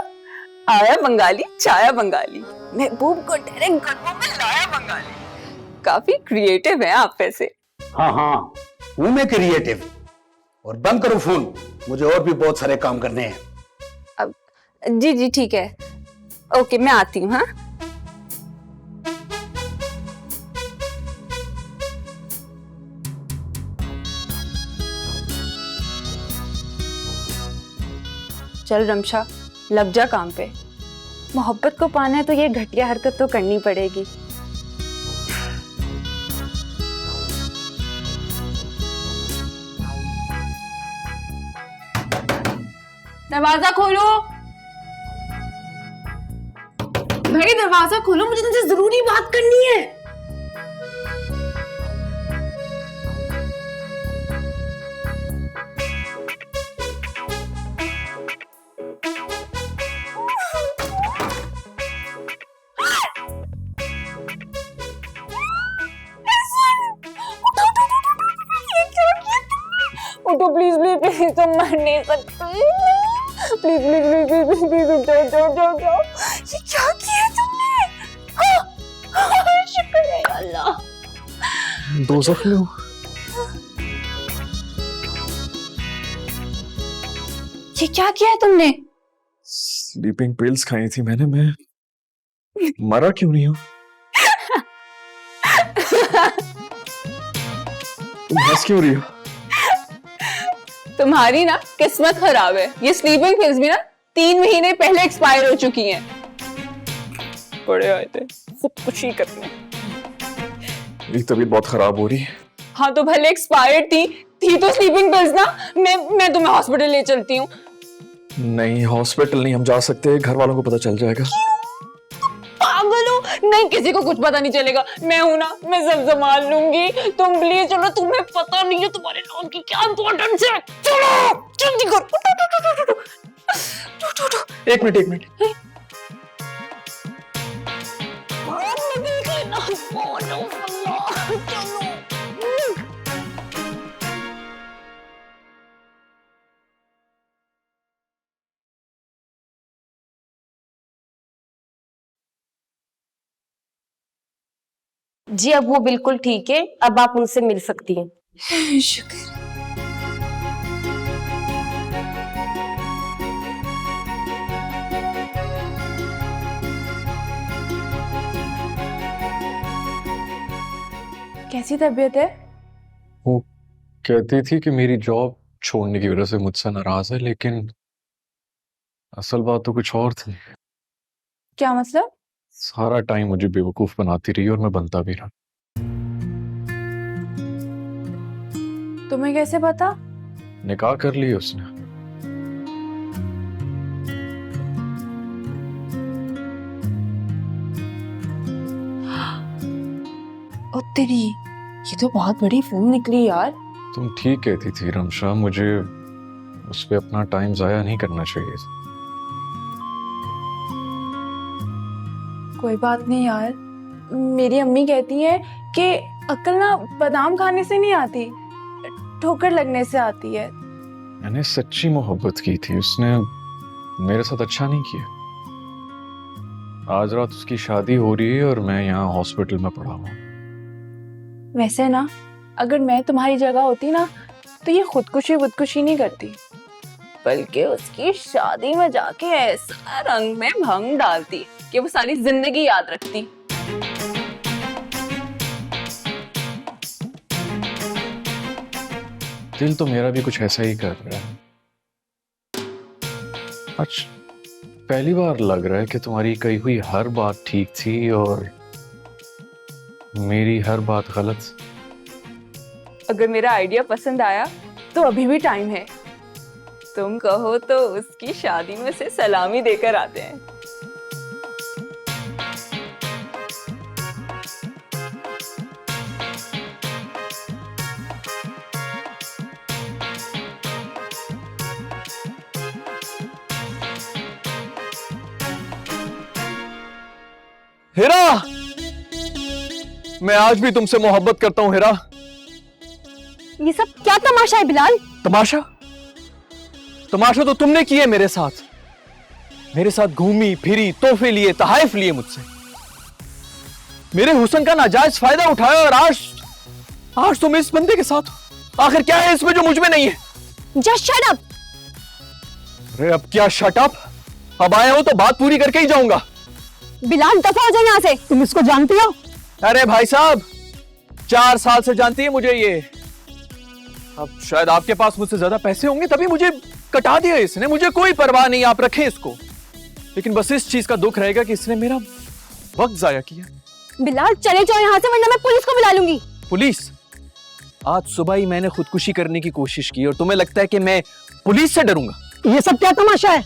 आया बंगाली छाया बंगाली, महबूब को डायरेक्ट कदमों में लाया बंगाली। काफी क्रिएटिव है आप वैसे। हाँ हाँ, हूँ मैं क्रिएटिव। और बंद करो फोन, मुझे और भी बहुत सारे काम करने हैं। अब जी जी ठीक है, ओके मैं आती हूँ। हाँ, चल रमशा, लग जा काम पे। मोहब्बत को पाना है तो ये घटिया हरकत तो करनी पड़ेगी। दरवाजा खोलो भाई, दरवाजा खोलो, मुझे तुमसे जरूरी बात करनी है। उठो प्लीज प्लीज प्लीज, तुम मर नहीं सकती। Please please please please please उठो उठो उठो उठो। ये क्या किया तुमने? शुक्र है अल्लाह। दोज़ख में हूँ। ये क्या किया है तुमने? स्लीपिंग पिल्स खाई थी मैंने। मैं मरा क्यों नहीं हूँ? तुम हंस क्यों रही हो? तुम्हारी ना किस्मत खराब है। ये स्लीपिंग पिल्स भी ना 3 महीने पहले एक्सपायर हो चुकी हैं। बड़े आए थे सब कुछ ही करने। मेरी तबीयत बहुत खराब हो रही है। हाँ तो भले एक्सपायर्ड थी तो स्लीपिंग पिल्स ना। मैं तुम्हें हॉस्पिटल ले चलती हूँ। नहीं, हॉस्पिटल नहीं हम जा सकते, घर वालों को पता चल जाएगा। पागल हो? नहीं, किसी को कुछ पता नहीं चलेगा। मैं हूं ना, मैं सब संभाल लूंगी। तुम प्लीज चलो, तुम्हें पता नहीं है तुम्हारे लोन की क्या इंपॉर्टेंस है। चलो जल्दी करो। एक मिनट। जी अब वो बिल्कुल ठीक है, अब आप उनसे मिल सकती हैं। शुक्र। कैसी तबीयत है? वो कहती थी कि मेरी जॉब छोड़ने की वजह से मुझसे नाराज है, लेकिन असल बात तो कुछ और थी। क्या मतलब? सारा टाइम मुझे बेवकूफ बनाती रही और मैं बनता भी रहा। तुम्हें कैसे पता? निकाह कर ली उसने। ओ तेरी, ये तो बहुत बड़ी फोन निकली यार। तुम ठीक कहती थी रमशा, मुझे उस पे अपना टाइम जाया नहीं करना चाहिए। कोई बात नहीं यार, मेरी अम्मी कहती है कि अक्ल ना बादाम खाने से नहीं आती, ठोकर लगने से आती है। मैंने सच्ची मोहब्बत की थी, उसने मेरे साथ अच्छा नहीं किया। आज रात उसकी शादी हो रही है और मैं यहाँ हॉस्पिटल में पड़ा हूँ। वैसे ना, अगर मैं तुम्हारी जगह होती ना तो ये खुदकुशी नहीं करती, बल्कि उसकी शादी में जाके ऐसा रंग में भंग डालती कि वो सारी जिंदगी याद रखती। दिल तो मेरा भी कुछ ऐसा ही कर रहा है। आज पहली बार लग रहा है कि तुम्हारी कही हुई हर बात ठीक थी और मेरी हर बात गलत। अगर मेरा आइडिया पसंद आया तो अभी भी टाइम है। तुम कहो तो उसकी शादी में से सलामी देकर आते हैं। हिरा, मैं आज भी तुमसे मोहब्बत करता हूँ हिरा। ये सब क्या तमाशा है बिलाल? तमाशा? तमाशा तो तुमने किए मेरे साथ। मेरे साथ घूमी फिरी, तोहफे लिए, तहाइफ लिए मुझसे, मेरे हुस्न का नाजायज फायदा उठाया और आज तुम इस बंदे के साथ हो। आखिर क्या है इसमें जो मुझ में नहीं है? Just shut up. अरे अब क्या शट अप? अब आया हो तो बात पूरी करके ही जाऊंगा। बिलाल दफा हो जाए यहाँ से। तुम इसको जानती हो? अरे भाई साहब, 4 साल से जानती है मुझे ये। अब शायद आपके पास मुझसे ज्यादा पैसे होंगे तभी मुझे कटा दिया इसने। मुझे कोई परवाह नहीं, आप रखें इसको। लेकिन बस इस चीज का दुख रहेगा कि इसने मेरा वक्त जाया किया। बिलाल चले जाओ यहाँ से वरना मैं पुलिस को बुला लूंगी। पुलिस? आज सुबह ही मैंने खुदकुशी करने की कोशिश की और तुम्हें लगता है कि मैं पुलिस से डरूंगा? ये सब क्या तमाशा है?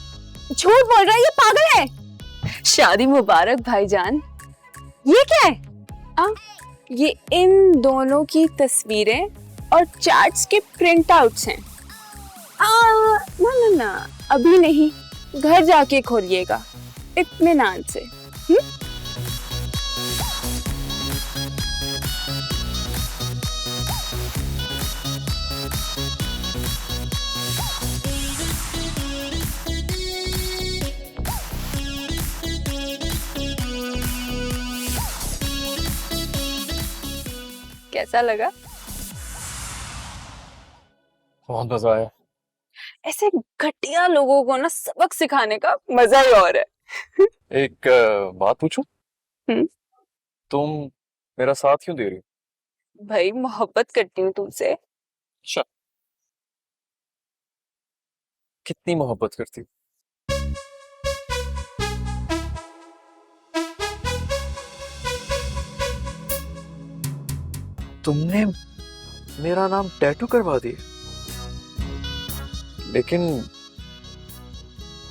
झूठ बोल रहा है, ये पागल है। शादी मुबारक भाईजान। ये क्या है? ये इन दोनों की तस्वीरें और चैट्स के प्रिंट आउट्स हैं। ना अभी नहीं, घर जाके खोलिएगा इत्मीनान से। कैसा लगा? बहुत मजा आया। ऐसे घटिया लोगों को ना सबक सिखाने का मजा ही और है। एक बात पूछूं? तुम मेरा साथ क्यों दे रही हो? भाई मोहब्बत करती हूँ तुमसे। अच्छा, कितनी मोहब्बत करती? तुमने मेरा नाम टैटू करवा दिया, लेकिन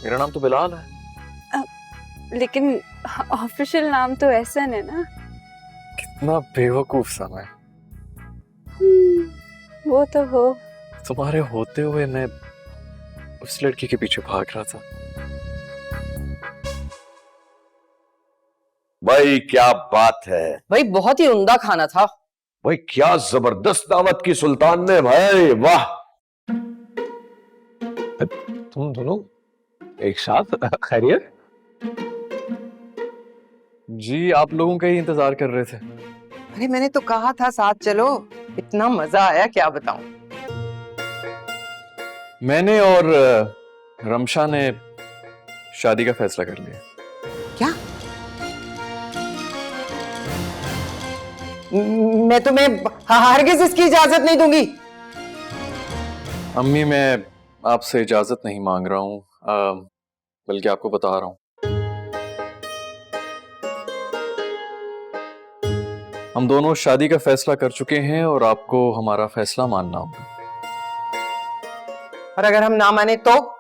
मेरा नाम तो बिलाल है। लेकिन ऑफिशियल नाम तो एहसन है ना। कितना बेवकूफ सा मैं। वो तो हो। तुम्हारे होते हुए मैं उस लड़की के पीछे भाग रहा था। भाई क्या बात है भाई, बहुत ही उम्दा खाना था। भाई क्या जबरदस्त दावत की सुल्तान ने, भाई वाह। तुम दोनों एक साथ? खैरियत? जी, आप लोगों का ही इंतजार कर रहे थे। अरे मैंने तो कहा था साथ चलो, इतना मजा आया क्या बताऊं। मैंने और रमशा ने शादी का फैसला कर लिया। क्या? मैं तुम्हें हरगिज इसकी इजाजत नहीं दूंगी। अम्मी, मैं आपसे इजाजत नहीं मांग रहा हूँ, बल्कि आपको बता रहा हूँ। हम दोनों शादी का फैसला कर चुके हैं और आपको हमारा फैसला मानना होगा। और अगर हम ना माने तो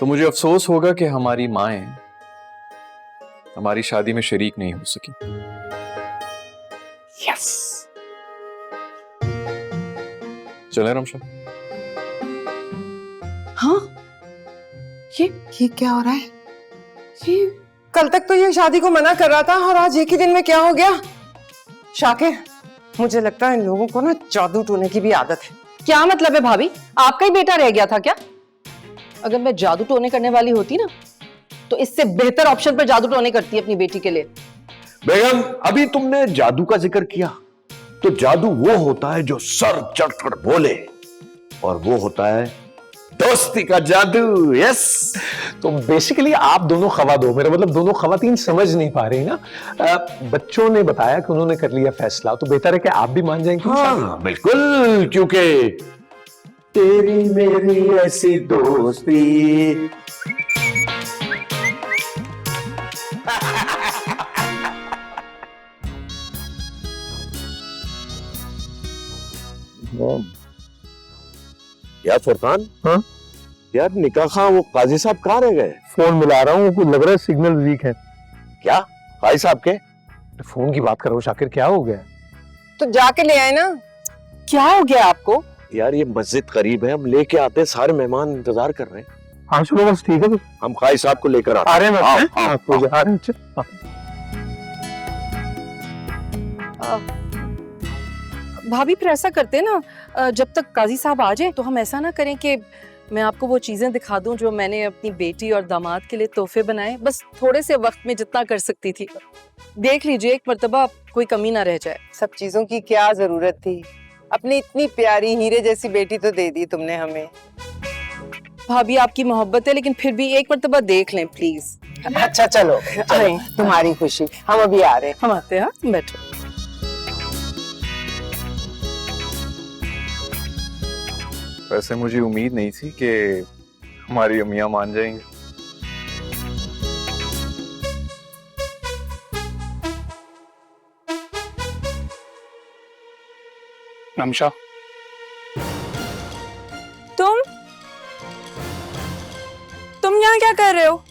मुझे अफसोस होगा कि हमारी माएं हमारी शादी में शरीक नहीं हो सकी। यस। चले रमशा? हाँ, ये क्या हो रहा है? ये कल तक तो ये शादी को मना कर रहा था और आज एक ही दिन में क्या हो गया? शाकिर, मुझे लगता है इन लोगों को ना जादू टोने की भी आदत है। क्या मतलब है भाभी? आपका ही बेटा रह गया था क्या? अगर मैं जादू टोने करने वाली होती ना तो इससे बेहतर ऑप्शन पर जादू टोने करती है अपनी बेटी के लिए। बेगम, अभी तुमने जादू का जिक्र किया, तो जादू वो होता है जो सर चढ़कर बोले, और वो होता है दोस्ती का जादू। यस। तो बेसिकली आप दोनों खवा दो, मेरा मतलब दोनों खवातीन समझ नहीं पा रही ना। बच्चों ने बताया कि उन्होंने कर लिया फैसला, तो बेहतर है कि आप भी मान जाएं। हाँ बिल्कुल, क्योंकि तेरी मेरी ऐसी दोस्ती। यार फुरकान, हाँ? यार निकाह खां वो काजी साहब कहाँ रह गए? फोन मिला रहा हूँ, लग रहा है सिग्नल वीक है। क्या काजी साहब के? फोन की बात करो शाकिर, क्या हो गया? तो जाके ले आए ना। क्या हो गया आपको? यार ये मस्जिद करीब है, हम लेके आते हैं, सारे मेहमान इंतजार कर रहे हैं। हाँ चलो बस ठीक है, हम काजी साहब को लेकर आते आ रहे हैं। भाभी फिर ऐसा करते हैं ना, जब तक काजी साहब आ जाए तो हम ऐसा ना करें कि मैं आपको वो चीजें दिखा दूं जो मैंने अपनी बेटी और दामाद के लिए तोहफे बनाए, बस थोड़े से वक्त में जितना कर सकती थी। देख लीजिए एक मर्तबा, कोई कमी ना रह जाए। सब चीजों की क्या जरूरत थी? अपनी इतनी प्यारी हीरे जैसी बेटी तो दे दी तुमने हमें। भाभी आपकी मोहब्बत है, लेकिन फिर भी एक मर्तबा देख लें प्लीज। अच्छा चलो, चलो तुम्हारी खुशी, हम अभी आ रहे हैं। हम आते हैं। हाँ बैठो। वैसे मुझे उम्मीद नहीं थी कि हमारी अम्मियां मान जाएंगी। नमशा, तुम यहाँ क्या कर रहे हो?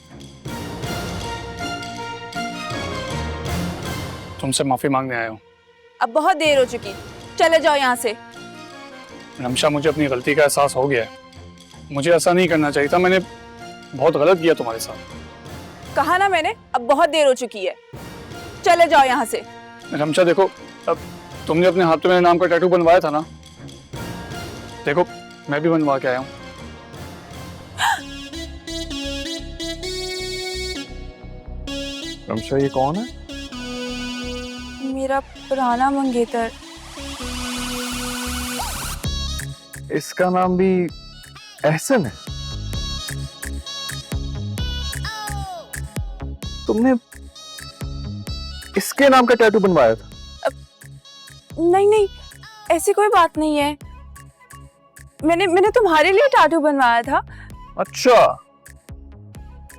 तुमसे माफी मांगने आया हूँ। अब बहुत देर हो चुकी, चले जाओ यहाँ से। नमशा, मुझे अपनी गलती का एहसास हो गया है। मुझे ऐसा नहीं करना चाहिए था, मैंने बहुत गलत किया तुम्हारे साथ। कहा ना मैंने, अब बहुत देर हो चुकी है, चले जाओ यहाँ से। नमशा देखो, अब तुमने अपने हाथ पे मेरे नाम का टैटू बनवाया था ना, देखो मैं भी बनवा के आया हूँ। रमशा, ये कौन है? मेरा पुराना मंगेतर। इसका नाम भी एहसन है? तुमने इसके नाम का टैटू बनवाया था? नहीं नहीं, ऐसी कोई बात नहीं है। मैंने तुम्हारे लिए टैटू बनवाया था। अच्छा,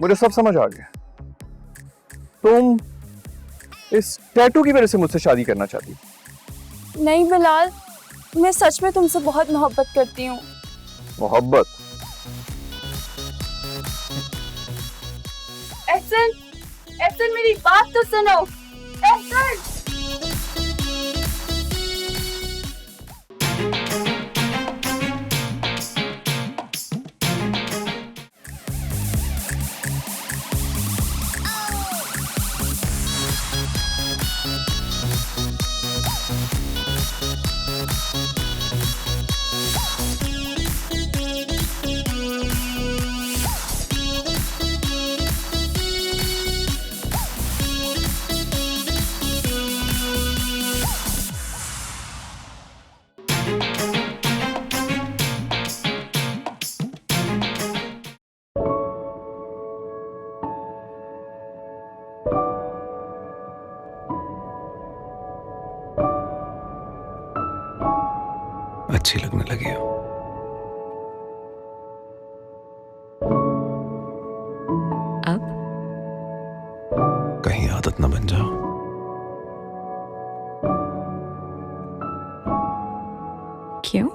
मुझे सब समझ आ गया। तुम इस टैटू की वजह से मुझसे शादी करना चाहती? नहीं बिलाल, मैं सच में तुमसे बहुत मोहब्बत करती हूँ। मोहब्बत? एहसन, एहसन मेरी बात तो सुनो। एहसन, अच्छी लगने लगी हो। अब कहीं आदत न बन जाओ। क्यों?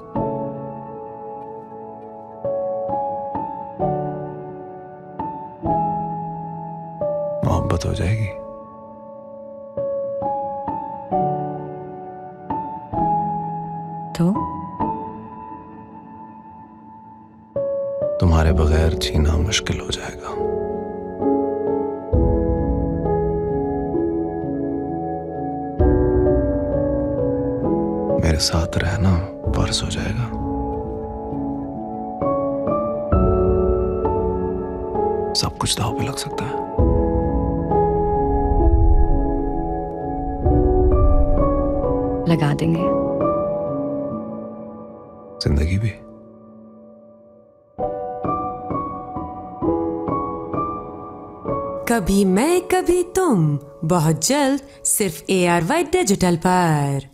मोहब्बत हो जाएगी। तो तुम्हारे बगैर जीना मुश्किल हो जाएगा। मेरे साथ रहना फर्ज हो जाएगा। सब कुछ दांव पे लग सकता है। लगा देंगे। जिंदगी भी। कभी मैं कभी तुम, बहुत जल्द सिर्फ ARY डिजिटल पर।